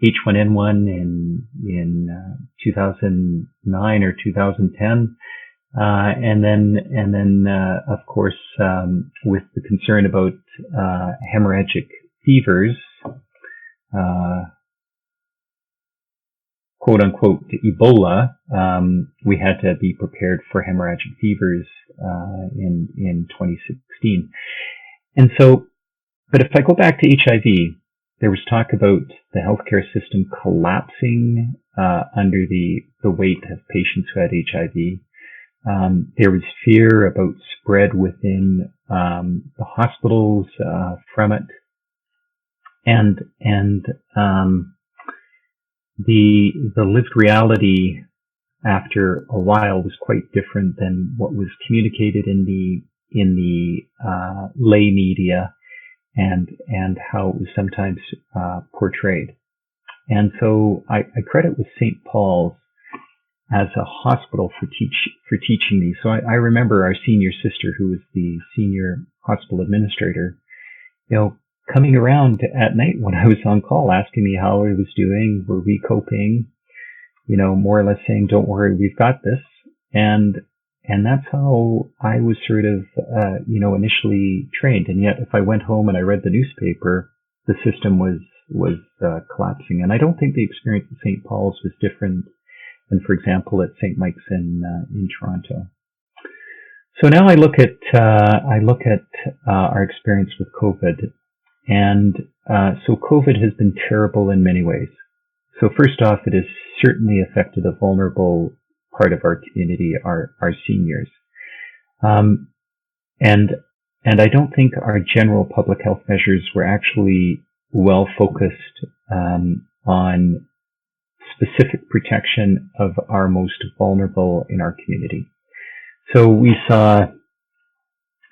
H1N1 in 2009 or 2010, and then of course with the concern about hemorrhagic fevers, quote unquote Ebola, we had to be prepared for hemorrhagic fevers in 2016, and so. But if I go back to HIV, there was talk about the healthcare system collapsing under the weight of patients who had HIV. There was fear about spread within the hospitals from it, and the lived reality after a while was quite different than what was communicated in the lay media. And how it was sometimes portrayed. And so I credit with St. Paul's as a hospital for teaching these. So I remember our senior sister, who was the senior hospital administrator, coming around at night when I was on call, asking me how I was doing, were we coping, more or less saying, don't worry, we've got this. And that's how I was sort of, initially trained. And yet, if I went home and I read the newspaper, the system was collapsing. And I don't think the experience at St. Paul's was different than, for example, at St. Mike's in Toronto. So now I look at our experience with COVID, And so COVID has been terrible in many ways. So first off, it has certainly affected a vulnerable part of our community, our seniors. And I don't think our general public health measures were actually well focused on specific protection of our most vulnerable in our community. So we saw,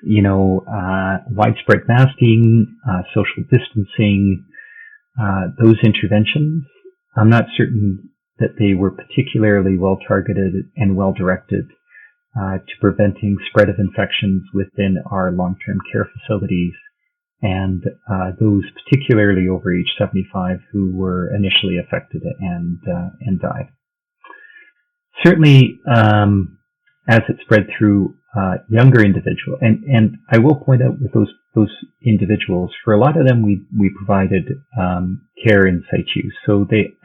widespread masking, social distancing, those interventions. I'm not certain that they were particularly well targeted and well directed to preventing spread of infections within our long-term care facilities and those particularly over age 75 who were initially affected and died. Certainly, as it spread through younger individuals, and I will point out with those individuals, for a lot of them we provided care in situ. So they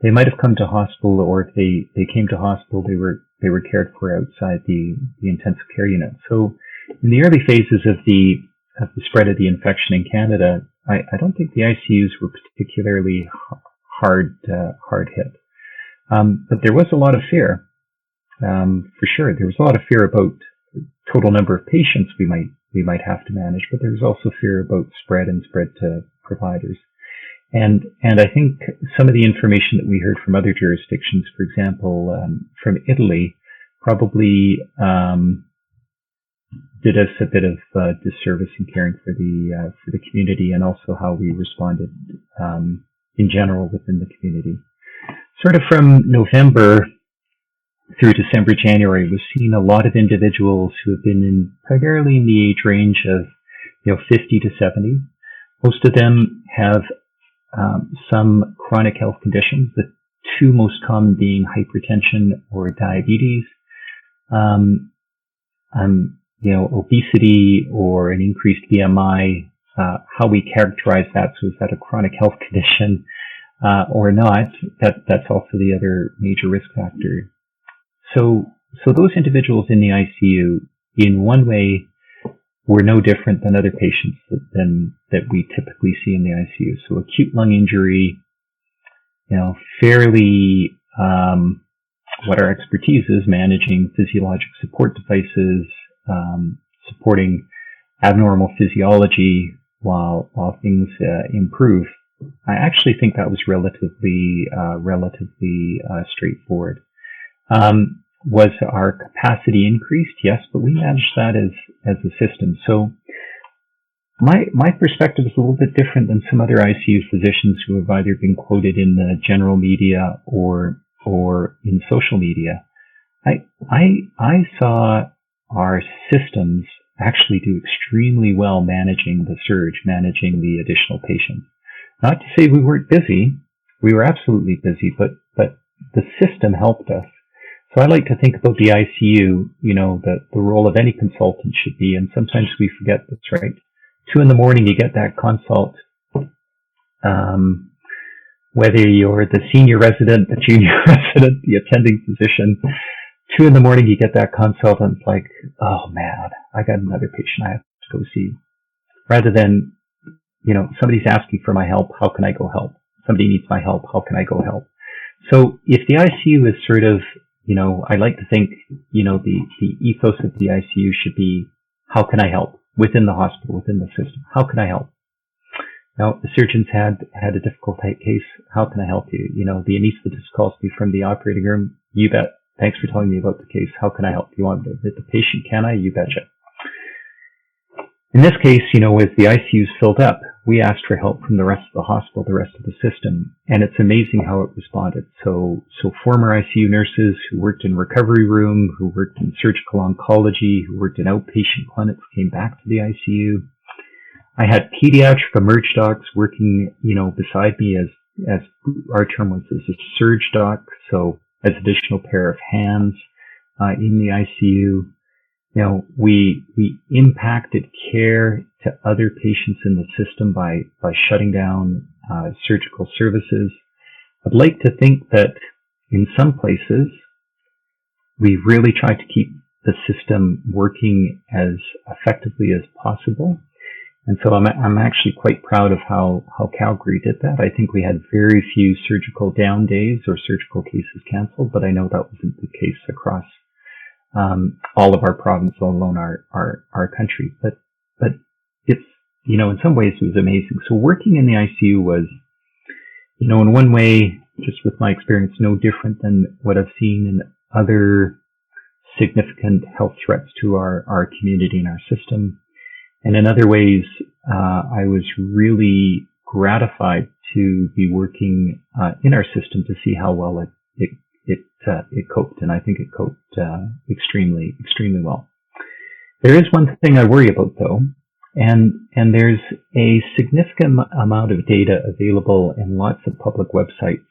might have come to hospital, or if they came to hospital, they were cared for outside the intensive care unit. So in the early phases of the spread of the infection in Canada, I don't think the ICUs were particularly hard hit. But there was a lot of fear, for sure. There was a lot of fear about total number of patients we might have to manage, but there was also fear about spread to providers. And I think some of the information that we heard from other jurisdictions, for example, from Italy, probably did us a bit of disservice in caring for the community, and also how we responded in general within the community. Sort of from November through December, January, we've seen a lot of individuals who have been primarily in the age range of 50 to 70. Most of them have some chronic health conditions, the two most common being hypertension or diabetes, obesity or an increased BMI. How we characterize that, so is that a chronic health condition or not? That's also the other major risk factor. So those individuals in the ICU, in one way, were no different than other patients that we typically see in the ICU. So acute lung injury, fairly what our expertise is, managing physiologic support devices, supporting abnormal physiology while things improve. I actually think that was relatively straightforward. Was our capacity increased? Yes, but we managed that as a system. So my perspective is a little bit different than some other ICU physicians who have either been quoted in the general media or in social media. I saw our systems actually do extremely well managing the surge, managing the additional patients. Not to say we weren't busy. We were absolutely busy, but the system helped us. So I like to think about the ICU, the role of any consultant should be, and sometimes we forget this, right? 2 a.m, you get that consult, whether you're the senior resident, the junior resident, the attending physician. 2 a.m, you get that consult, and it's like, oh man, I got another patient I have to go see. Rather than, somebody's asking for my help, how can I go help? Somebody needs my help, how can I go help? So if the ICU is sort of, I like to think, the ethos of the ICU should be, how can I help within the hospital, within the system? How can I help? Now, the surgeons had a difficult case. How can I help you? The anesthetist calls me from the operating room. You bet. Thanks for telling me about the case. How can I help? You want the patient? Can I? You betcha. In this case, as the ICU's filled up, we asked for help from the rest of the hospital, the rest of the system, and it's amazing how it responded. So former ICU nurses who worked in recovery room, who worked in surgical oncology, who worked in outpatient clinics came back to the ICU. I had pediatric emerge docs working, beside me as our term was as a surge doc, so as additional pair of hands in the ICU. We impacted care to other patients in the system by shutting down surgical services. I'd like to think that in some places we really tried to keep the system working as effectively as possible. And so I'm actually quite proud of how Calgary did that. I think we had very few surgical down days or surgical cases canceled, but I know that wasn't the case across all of our province, let alone our country. But it's, in some ways it was amazing. So working in the ICU was, in one way, just with my experience, no different than what I've seen in other significant health threats to our community and our system. And in other ways, I was really gratified to be working in our system to see how well it coped, and I think it coped extremely well. There is one thing I worry about, though, and there's a significant amount of data available in lots of public websites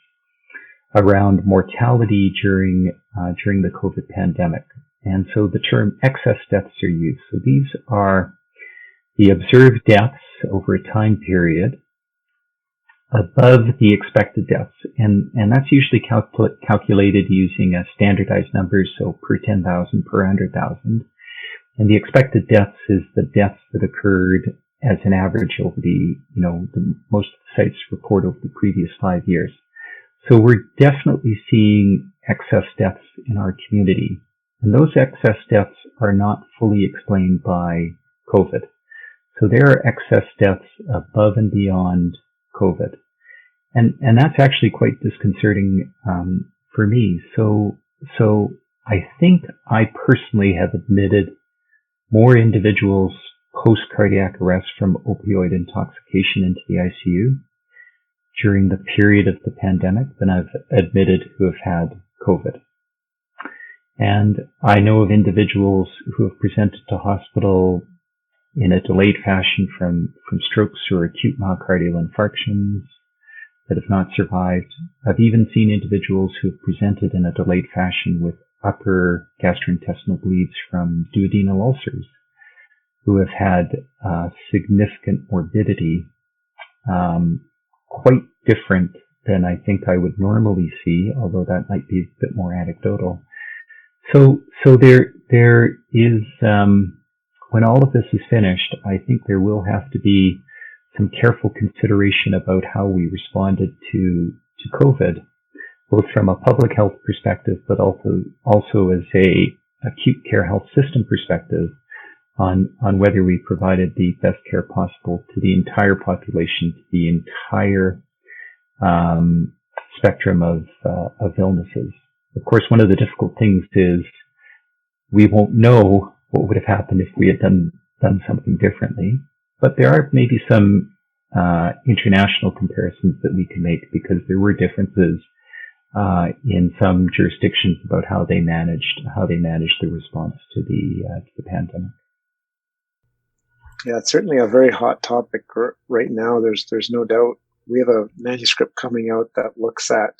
around mortality during the COVID pandemic, and so the term excess deaths are used. So these are the observed deaths over a time period above the expected deaths. And that's usually calculated using a standardized numbers, so per 10,000, per 100,000. And the expected deaths is the deaths that occurred as an average over the most of the sites report over the previous 5 years. So we're definitely seeing excess deaths in our community. And those excess deaths are not fully explained by COVID. So there are excess deaths above and beyond COVID. And that's actually quite disconcerting for me. So I think I personally have admitted more individuals post-cardiac arrest from opioid intoxication into the ICU during the period of the pandemic than I've admitted who have had COVID. And I know of individuals who have presented to hospital in a delayed fashion from strokes or acute myocardial infarctions that have not survived. I've even seen individuals who have presented in a delayed fashion with upper gastrointestinal bleeds from duodenal ulcers who have had significant morbidity, quite different than I think I would normally see, although that might be a bit more anecdotal. So there is, when all of this is finished, I think there will have to be some careful consideration about how we responded to COVID, both from a public health perspective, but also as a acute care health system perspective on whether we provided the best care possible to the entire population, to the entire spectrum of illnesses. Of course, one of the difficult things is we won't know what would have happened if we had done something differently. But there are maybe some international comparisons that we can make, because there were differences in some jurisdictions about how they managed the response to the pandemic. Yeah, it's certainly a very hot topic right now. There's no doubt. We have a manuscript coming out that looks at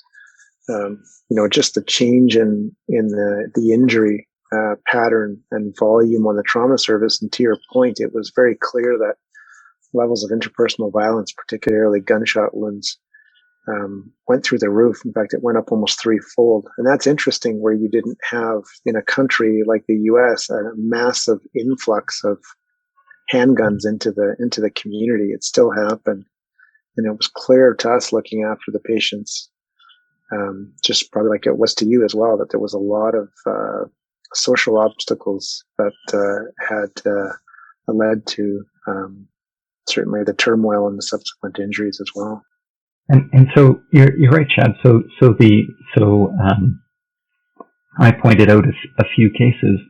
just the change in the injury pattern and volume on the trauma service. And to your point, it was very clear that levels of interpersonal violence, particularly gunshot wounds, went through the roof. In fact, it went up almost threefold. And that's interesting, where you didn't have, in a country like the US, a massive influx of handguns into the community. It still happened. And it was clear to us looking after the patients, just probably like it was to you as well, that there was a lot of social obstacles that had led to certainly the turmoil and the subsequent injuries as well. And so you're right, Chad. So I pointed out a few cases.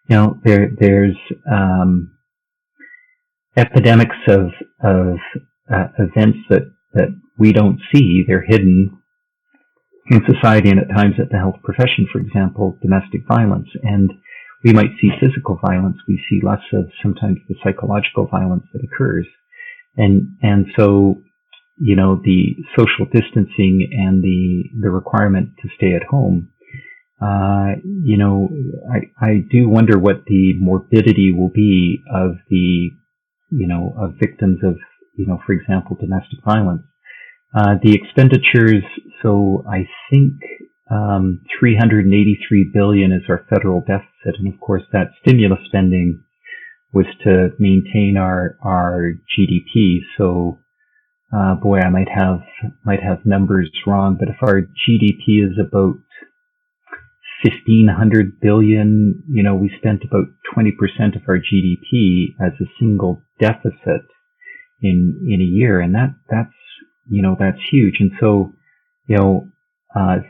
There's epidemics of events that we don't see. They're hidden in society and at times at the health profession. For example, domestic violence, and we might see physical violence. We see less of sometimes the psychological violence that occurs, and so the social distancing and the requirement to stay at home. I do wonder what the morbidity will be of of victims of for example, domestic violence. The expenditures, so I think $383 billion is our federal deficit, and of course that stimulus spending was to maintain our GDP. So, boy, I might have numbers wrong, but if our GDP is about 1,500 billion, we spent about 20% of our GDP as a single deficit in a year, and that's huge. And so,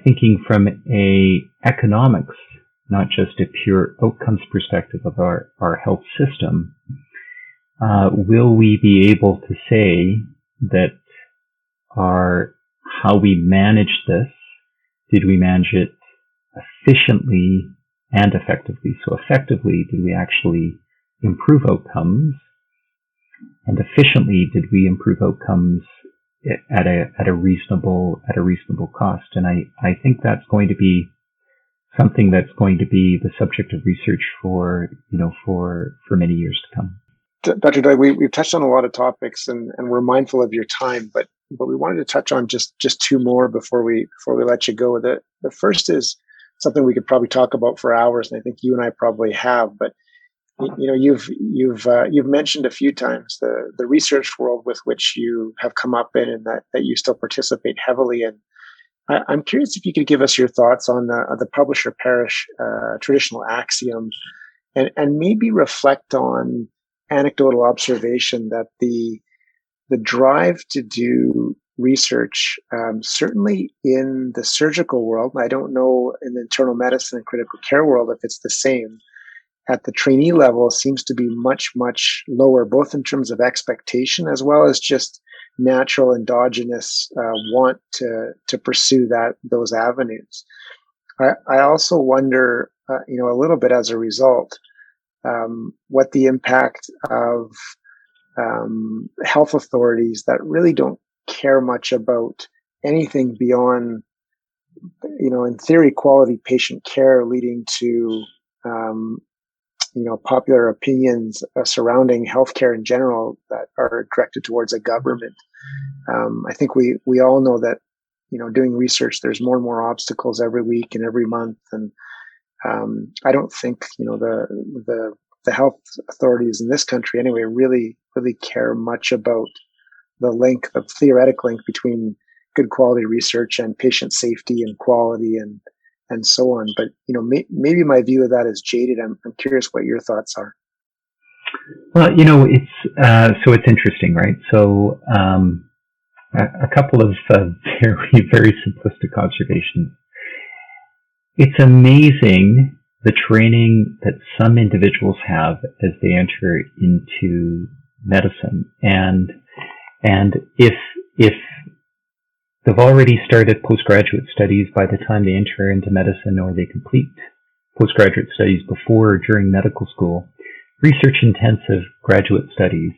thinking from a economics, not just a pure outcomes perspective of our health system, will we be able to say that how we manage this, did we manage it efficiently and effectively? So effectively, did we actually improve outcomes? And efficiently, did we improve outcomes at a reasonable cost? And I think that's going to be something that's going to be the subject of research for many years to come. Dr. Doig, we've touched on a lot of topics, and we're mindful of your time, but we wanted to touch on just two more before we let you go. The first is something we could probably talk about for hours, and I think you and I probably have. But you've mentioned a few times the research world with which you have come up in, and that you still participate heavily in. I'm curious if you could give us your thoughts on the publish or perish traditional axiom, and maybe reflect on anecdotal observation that the drive to do research, certainly in the surgical world, I don't know in the internal medicine and critical care world if it's the same, at the trainee level seems to be much, much lower, both in terms of expectation as well as just natural endogenous want to pursue those avenues. I also wonder, a little bit as a result, what the impact of health authorities that really don't care much about anything beyond, in theory, quality patient care, leading to, popular opinions surrounding healthcare in general that are directed towards a government. I think we all know that, doing research, there's more and more obstacles every week and every month, and I don't think the health authorities in this country anyway really care much about the theoretic link between good quality research and patient safety and quality and so on. But maybe my view of that is jaded. I'm curious what your thoughts are. Well, it's interesting, right? So a couple of very, very simplistic observations. It's amazing the training that some individuals have as they enter into medicine, and if they've already started postgraduate studies by the time they enter into medicine, or they complete postgraduate studies before or during medical school, research-intensive graduate studies,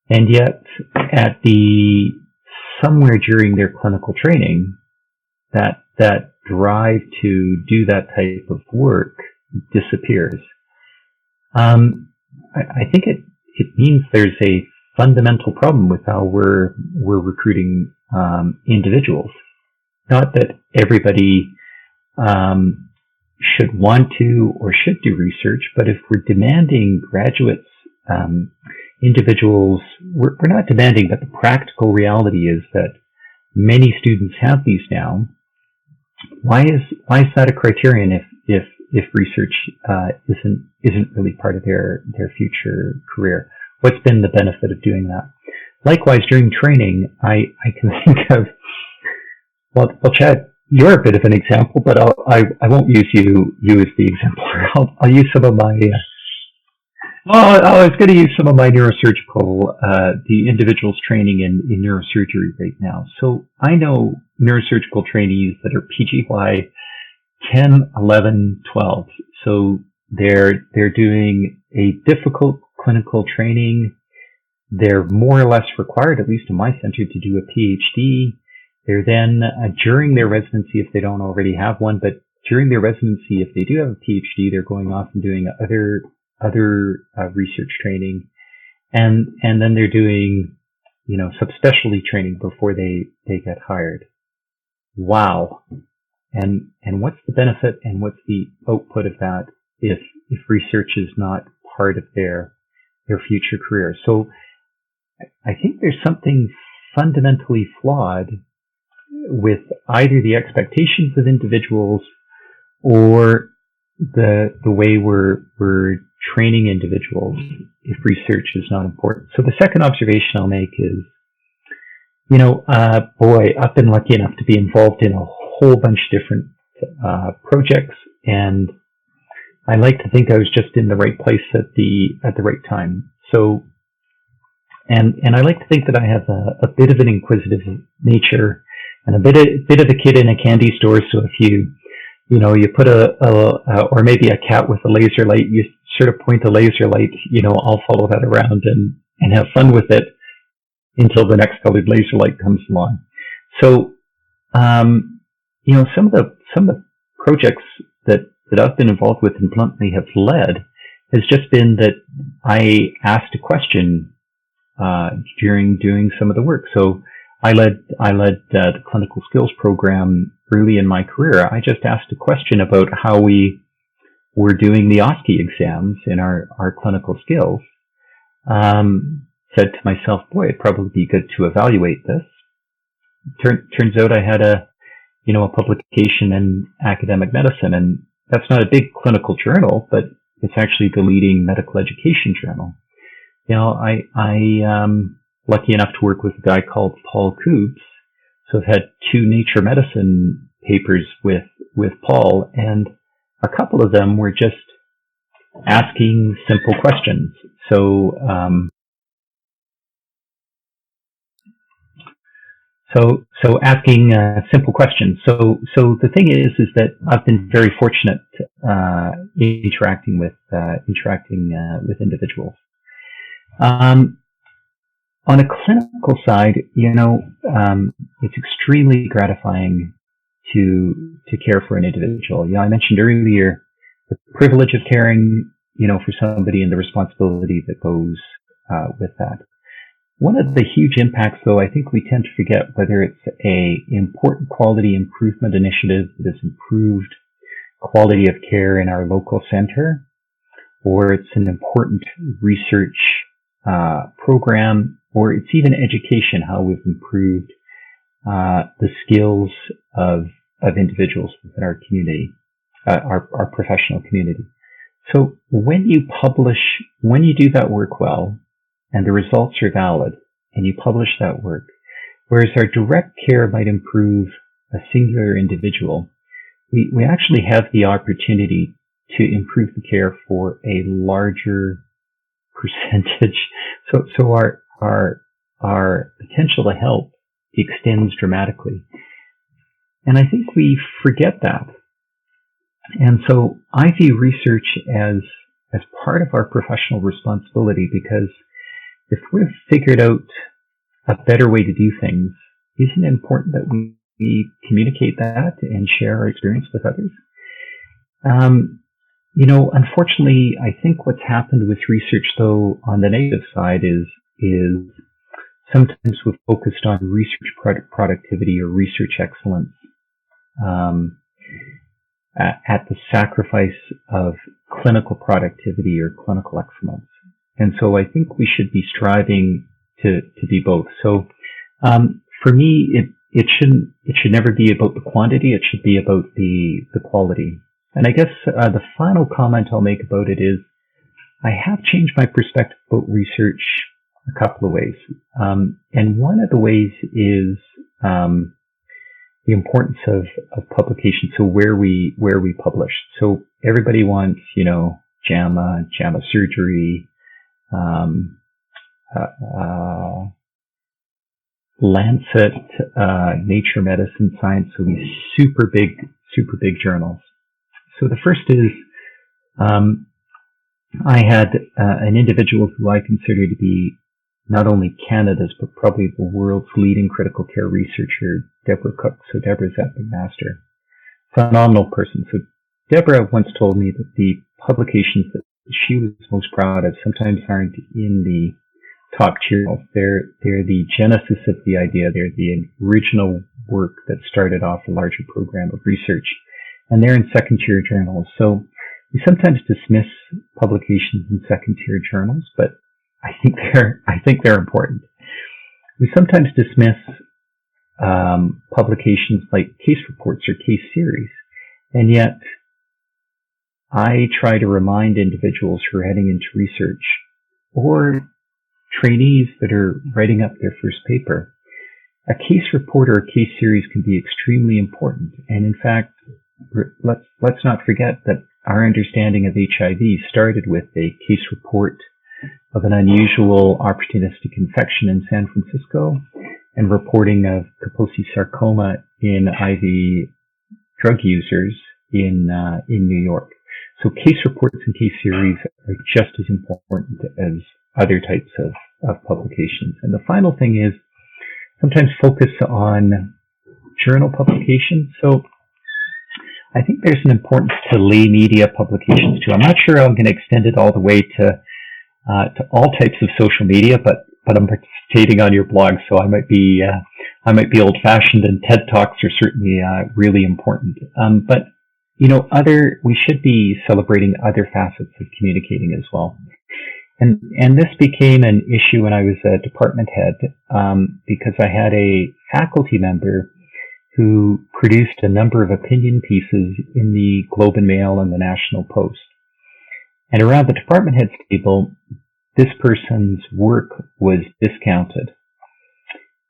and yet somewhere during their clinical training, that drive to do that type of work disappears. I think it means there's a fundamental problem with how we're recruiting individuals. Not that everybody should want to or should do research, but if we're demanding graduates, individuals, we're not demanding, but the practical reality is that many students have these now. Why is that a criterion if research isn't really part of their future career? What's been the benefit of doing that? Likewise, during training, I can think of, well, Chad, you're a bit of an example, but I won't use you as the exemplar. I'll use some of my. I was going to use some of my neurosurgical, the individuals training in neurosurgery right now. So I know neurosurgical trainees that are PGY 10, 11, 12. So they're doing a difficult clinical training. They're more or less required, at least in my center, to do a PhD. They're then, during their residency, if they don't already have one, but during their residency, if they do have a PhD, they're going off and doing other research training, and then they're doing, subspecialty training before they get hired. Wow. And what's the benefit and what's the output of that if research is not part of their future career. So I think there's something fundamentally flawed with either the expectations of individuals or the way we're training individuals if research is not important. So the second observation I'll make is, I've been lucky enough to be involved in a whole bunch of different projects, and I like to think I was just in the right place at the right time. So, and I like to think that I have a bit of an inquisitive nature and a bit of a kid in a candy store. So if you put or maybe a cat with a laser light, you sort of point a laser light, I'll follow that around and have fun with it until the next colored laser light comes along. So, some of the projects that I've been involved with and bluntly have led has just been that I asked a question during doing some of the work. So I led the clinical skills program early in my career. I just asked a question about how we were doing the OSCE exams in our clinical skills. Said to myself, boy, it'd probably be good to evaluate this. Turns out I had a publication in academic medicine, and that's not a big clinical journal, but it's actually the leading medical education journal. I'm lucky enough to work with a guy called Paul Koobs. So I've had 2 Nature Medicine papers with Paul, and a couple of them were just asking simple questions. So asking simple questions. So the thing is that I've been very fortunate interacting with individuals. On a clinical side, it's extremely gratifying to care for an individual. I mentioned earlier the privilege of caring, for somebody and the responsibility that goes with that. One of the huge impacts, though, I think we tend to forget, whether it's a important quality improvement initiative that has improved quality of care in our local center, or it's an important research program, or it's even education, how we've improved the skills of individuals within our community, our professional community. So when you do that work well, and the results are valid, and you publish that work, whereas our direct care might improve a singular individual, we actually have the opportunity to improve the care for a larger percentage. So our potential to help extends dramatically. And I think we forget that. And so I view research as part of our professional responsibility, because if we've figured out a better way to do things, isn't it important that we communicate that and share our experience with others? Unfortunately, I think what's happened with research, though, on the negative side is sometimes we've focused on research productivity or research excellence at the sacrifice of clinical productivity or clinical excellence. And so I think we should be striving to be both. So for me, it should never be about the quantity. It should be about the quality. And I guess the final comment I'll make about it is I have changed my perspective about research a couple of ways. And one of the ways is the importance of publication. So where we publish. So everybody wants, JAMA surgery, Lancet, Nature Medicine, Science. So these super big journals. So the first is, I had an individual who I consider to be not only Canada's, but probably the world's leading critical care researcher, Deborah Cook. So Deborah's at McMaster. Phenomenal person. So Deborah once told me that the publications that she was most proud of sometimes aren't in the top journals. They're the genesis of the idea. They're the original work that started off a larger program of research. And they're in second-tier journals. So We sometimes dismiss publications in second-tier journals, but I think they're important. We sometimes dismiss publications like case reports or case series, and yet I try to remind individuals who are heading into research or trainees that are writing up their first paper. A case report or a case series can be extremely important, and in fact, let's not forget that our understanding of HIV started with a case report of an unusual opportunistic infection in San Francisco and reporting of Kaposi sarcoma in IV drug users in New York. So case reports and case series are just as important as other types of publications. And the final thing is sometimes focus on journal publications. So I think there's an importance to lay media publications too. I'm not sure I'm going to extend it all the way to all types of social media, but I'm participating on your blog, so I might be old-fashioned, and TED Talks are certainly really important. But we should be celebrating other facets of communicating as well. And this became an issue when I was a department head, because I had a faculty member who produced a number of opinion pieces in the Globe and Mail and the National Post. And around the department head's table, this person's work was discounted.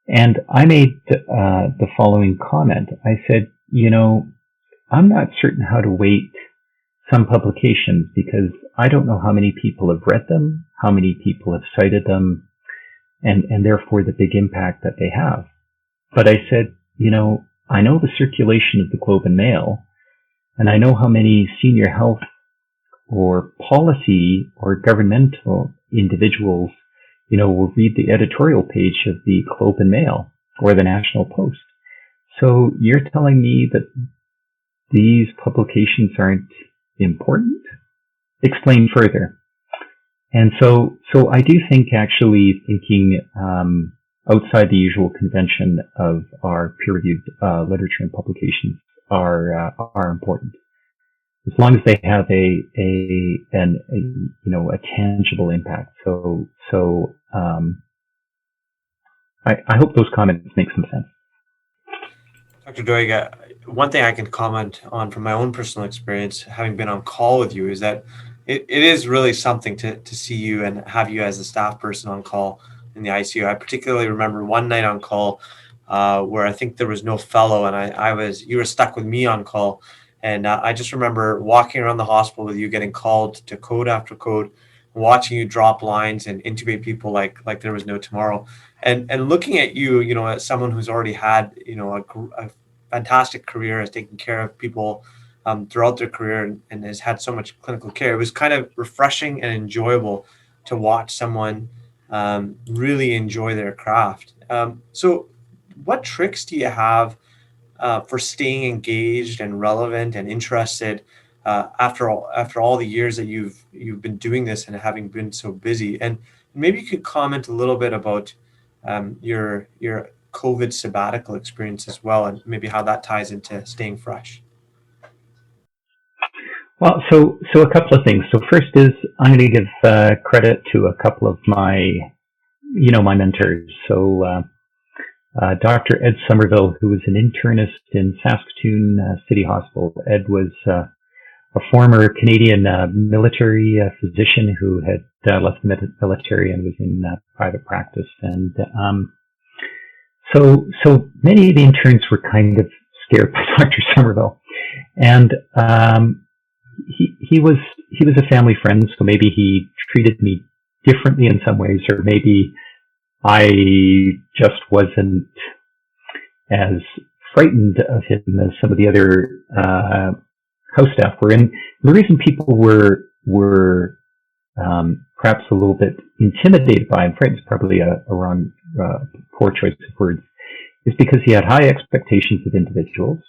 And I made the following comment. I said, I'm not certain how to weight some publications because I don't know how many people have read them, how many people have cited them, and therefore the big impact that they have. But I said, I know the circulation of the Globe and Mail, and I know how many senior health or policy or governmental individuals, will read the editorial page of the Globe and Mail or the National Post. So you're telling me that these publications aren't important? Explain further. And so I do think actually thinking outside the usual convention of our peer-reviewed literature and publications are important, as long as they have a tangible impact. So I hope those comments make some sense. Dr. Doig, one thing I can comment on from my own personal experience, having been on call with you, is that it is really something to see you and have you as a staff person on call in the ICU. I particularly remember one night on call where I think there was no fellow, and you were stuck with me on call. And I just remember walking around the hospital with you, getting called to code after code, watching you drop lines and intubate people like there was no tomorrow. And looking at you, as someone who's already had, a fantastic career, has taken care of people throughout their career and has had so much clinical care. It was kind of refreshing and enjoyable to watch someone really enjoy their craft. So what tricks do you have for staying engaged and relevant and interested after all the years that you've been doing this and having been so busy? And maybe you could comment a little bit about your COVID sabbatical experience as well, and maybe how that ties into staying fresh. Well, so a couple of things. So first is I'm going to give credit to a couple of my mentors. So Dr. Ed Somerville, who was an internist in Saskatoon City Hospital. Ed was a former Canadian military physician who had left the military and was in private practice. And so many of the interns were kind of scared by Dr. Somerville. And he was a family friend, so maybe he treated me differently in some ways, or maybe I just wasn't as frightened of him as some of the other house staff were. And the reason people were perhaps a little bit intimidated by him, frightened is probably a wrong, poor choice of words, is because he had high expectations of individuals.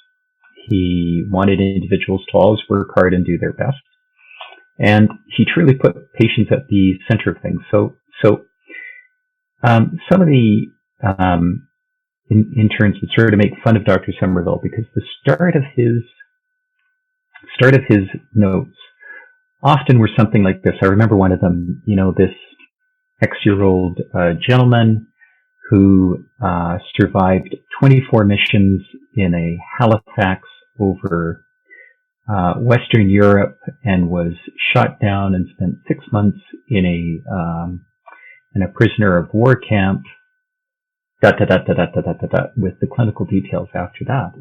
He wanted individuals to always work hard and do their best. And he truly put patients at the center of things. So some of the interns would sort of make fun of Dr. Somerville because the start of his notes often were something like this. I remember one of them, this X-year-old gentleman who survived 24 missions in a Halifax over Western Europe and was shot down and spent 6 months in a prisoner of war camp, with the clinical details after that.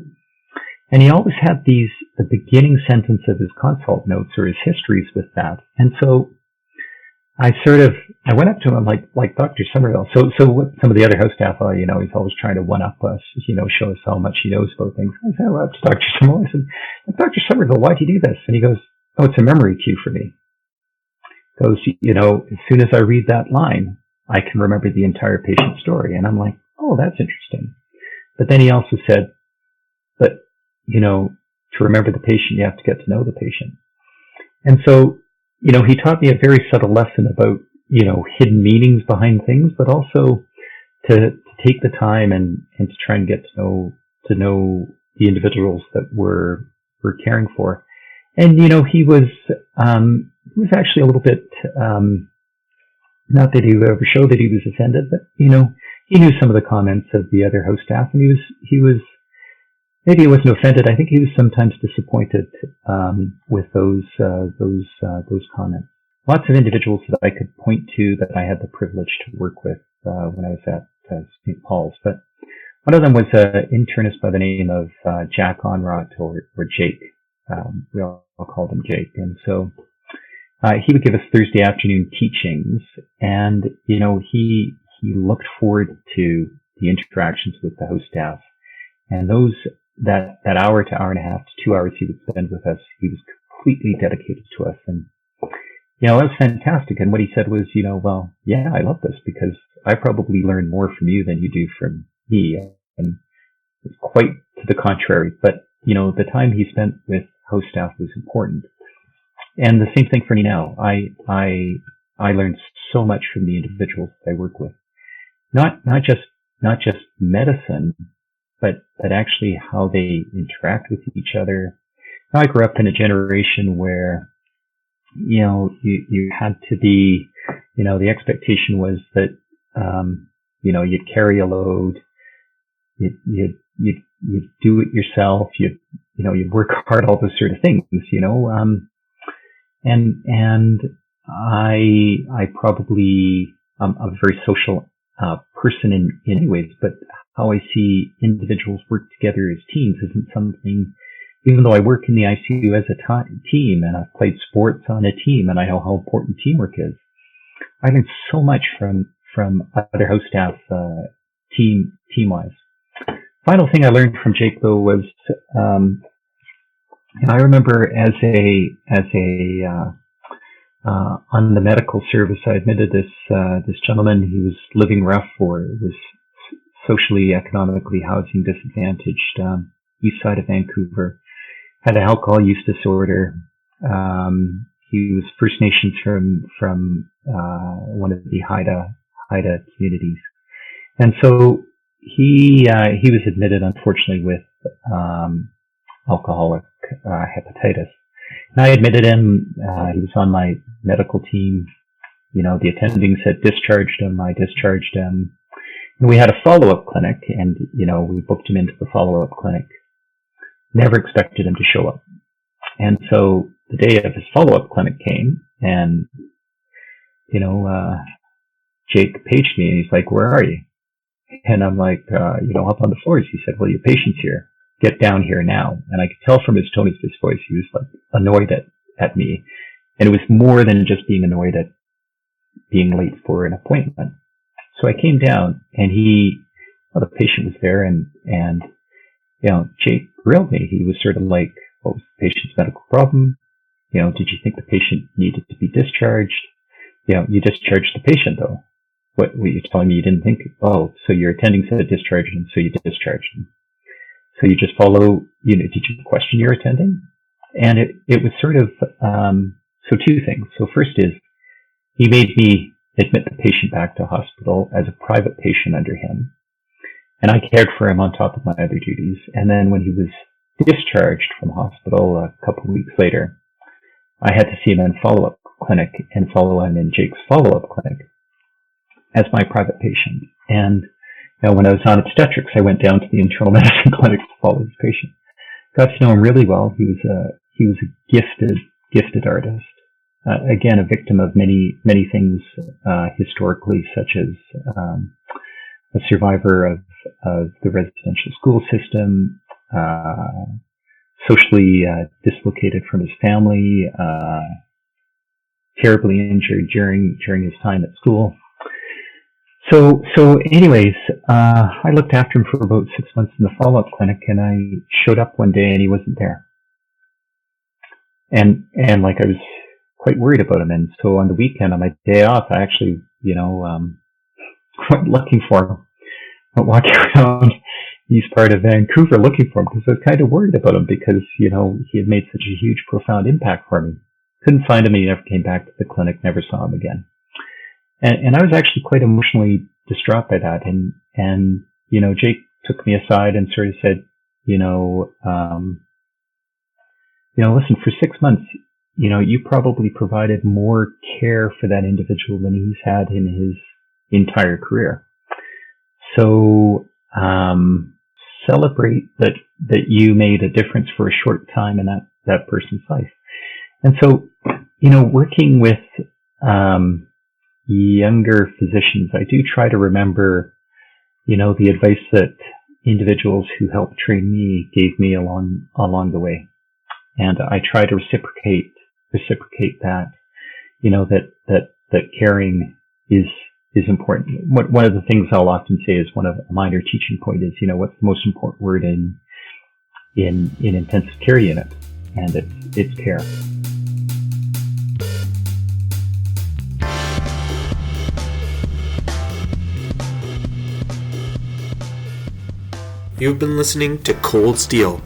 And he always had the beginning sentence of his consult notes or his histories with that. And so I went up to him like Dr. Somerville. So what some of the other house staff are, he's always trying to one up us, show us how much he knows about things. I said, well, to Dr. Somerville, I said, Dr. Somerville, why'd you do this? And he goes, oh, it's a memory cue for me. He goes, as soon as I read that line, I can remember the entire patient story. And I'm like, oh, that's interesting. But then he also said, but, to remember the patient, you have to get to know the patient. And so, he taught me a very subtle lesson about, hidden meanings behind things, but also to take the time and to try and get to know the individuals that we're caring for. And, he was actually a little bit, not that he would ever show that he was offended, but, he knew some of the comments of the other host staff, and he was maybe he wasn't offended. I think he was sometimes disappointed with those comments. Lots of individuals that I could point to that I had the privilege to work with when I was at St. Paul's. But one of them was an internist by the name of Jack Onrot, or Jake. We all called him Jake. And so he would give us Thursday afternoon teachings, and he looked forward to the interactions with the host staff, and that hour to hour and a half to 2 hours he would spend with us, he was completely dedicated to us. And, it was fantastic. And what he said was, well, yeah, I love this because I probably learn more from you than you do from me. And it's quite to the contrary. But, the time he spent with host staff was important. And the same thing for me now. I learned so much from the individuals that I work with. Not just medicine, but actually how they interact with each other. I grew up in a generation where, you had to be, the expectation was that, you'd carry a load, you'd do it yourself, you'd work hard, all those sort of things, and I probably, I'm a very social person in many ways, but how I see individuals work together as teams isn't something, even though I work in the ICU as a team and I've played sports on a team and I know how important teamwork is. I learned so much from other host staff, team-wise. Final thing I learned from Jake though was, I remember as on the medical service, I admitted this gentleman. He was living rough, or was socially, economically, housing disadvantaged, east side of Vancouver, had an alcohol use disorder. He was First Nations from one of the Haida communities, and so he was admitted, unfortunately, with alcoholic hepatitis. And I admitted him. He was on my medical team. The attendings had discharged him. I discharged him. And we had a follow-up clinic, and, we booked him into the follow-up clinic. Never expected him to show up. And so the day of his follow-up clinic came, and, Jake paged me, and he's like, "Where are you?" And I'm like, up on the floors. He said, "Well, your patient's here. Get down here now." And I could tell from his tone of his voice, he was like annoyed at me. And it was more than just being annoyed at being late for an appointment. So I came down, and the patient was there, and Jake grilled me. He was sort of like, "What was the patient's medical problem? Did you think the patient needed to be discharged? You discharged the patient though. What were you telling me you didn't think? Oh, so your attending said discharge him, so you discharged him. So you just follow, did you question your attending?" And it was sort of, so two things. So first is, he made me admit the patient back to hospital as a private patient under him. And I cared for him on top of my other duties. And then when he was discharged from hospital a couple of weeks later, I had to see him in follow-up clinic and follow him in Jake's follow-up clinic as my private patient. And when I was on obstetrics, I went down to the internal medicine clinic to follow this patient. Got to know him really well. He was a gifted artist. Again, a victim of many things historically, such as a survivor of the residential school system, socially dislocated from his family, terribly injured during his time at school. So anyways, I looked after him for about 6 months in the follow-up clinic, and I showed up one day and he wasn't there. And like, I was quite worried about him. And so on the weekend, on my day off, I actually, went looking for him. I walked around east part of Vancouver looking for him because I was kind of worried about him because, he had made such a huge, profound impact for me. Couldn't find him. He never came back to the clinic, never saw him again. And I was actually quite emotionally distraught by that. And Jake took me aside and sort of said, listen, for 6 months, you probably provided more care for that individual than he's had in his entire career. So, celebrate that you made a difference for a short time in that person's life. And so, working with, younger physicians, I do try to remember, the advice that individuals who helped train me gave me along the way. And I try to reciprocate that, that caring is important. One of the things I'll often say is one of a minor teaching point is, what's the most important word in intensive care unit? And it's care. You've been listening to Cold Steel,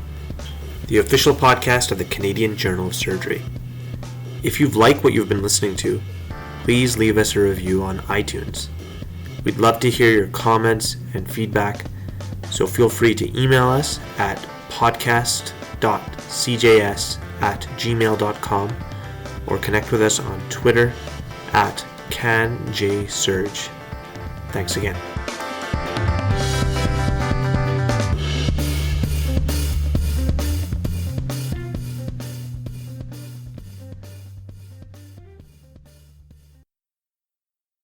the official podcast of the Canadian Journal of Surgery. If you've liked what you've been listening to, please leave us a review on iTunes. We'd love to hear your comments and feedback, so feel free to email us at podcast.cjs@gmail.com or connect with us on Twitter @CanJSurge. Thanks again.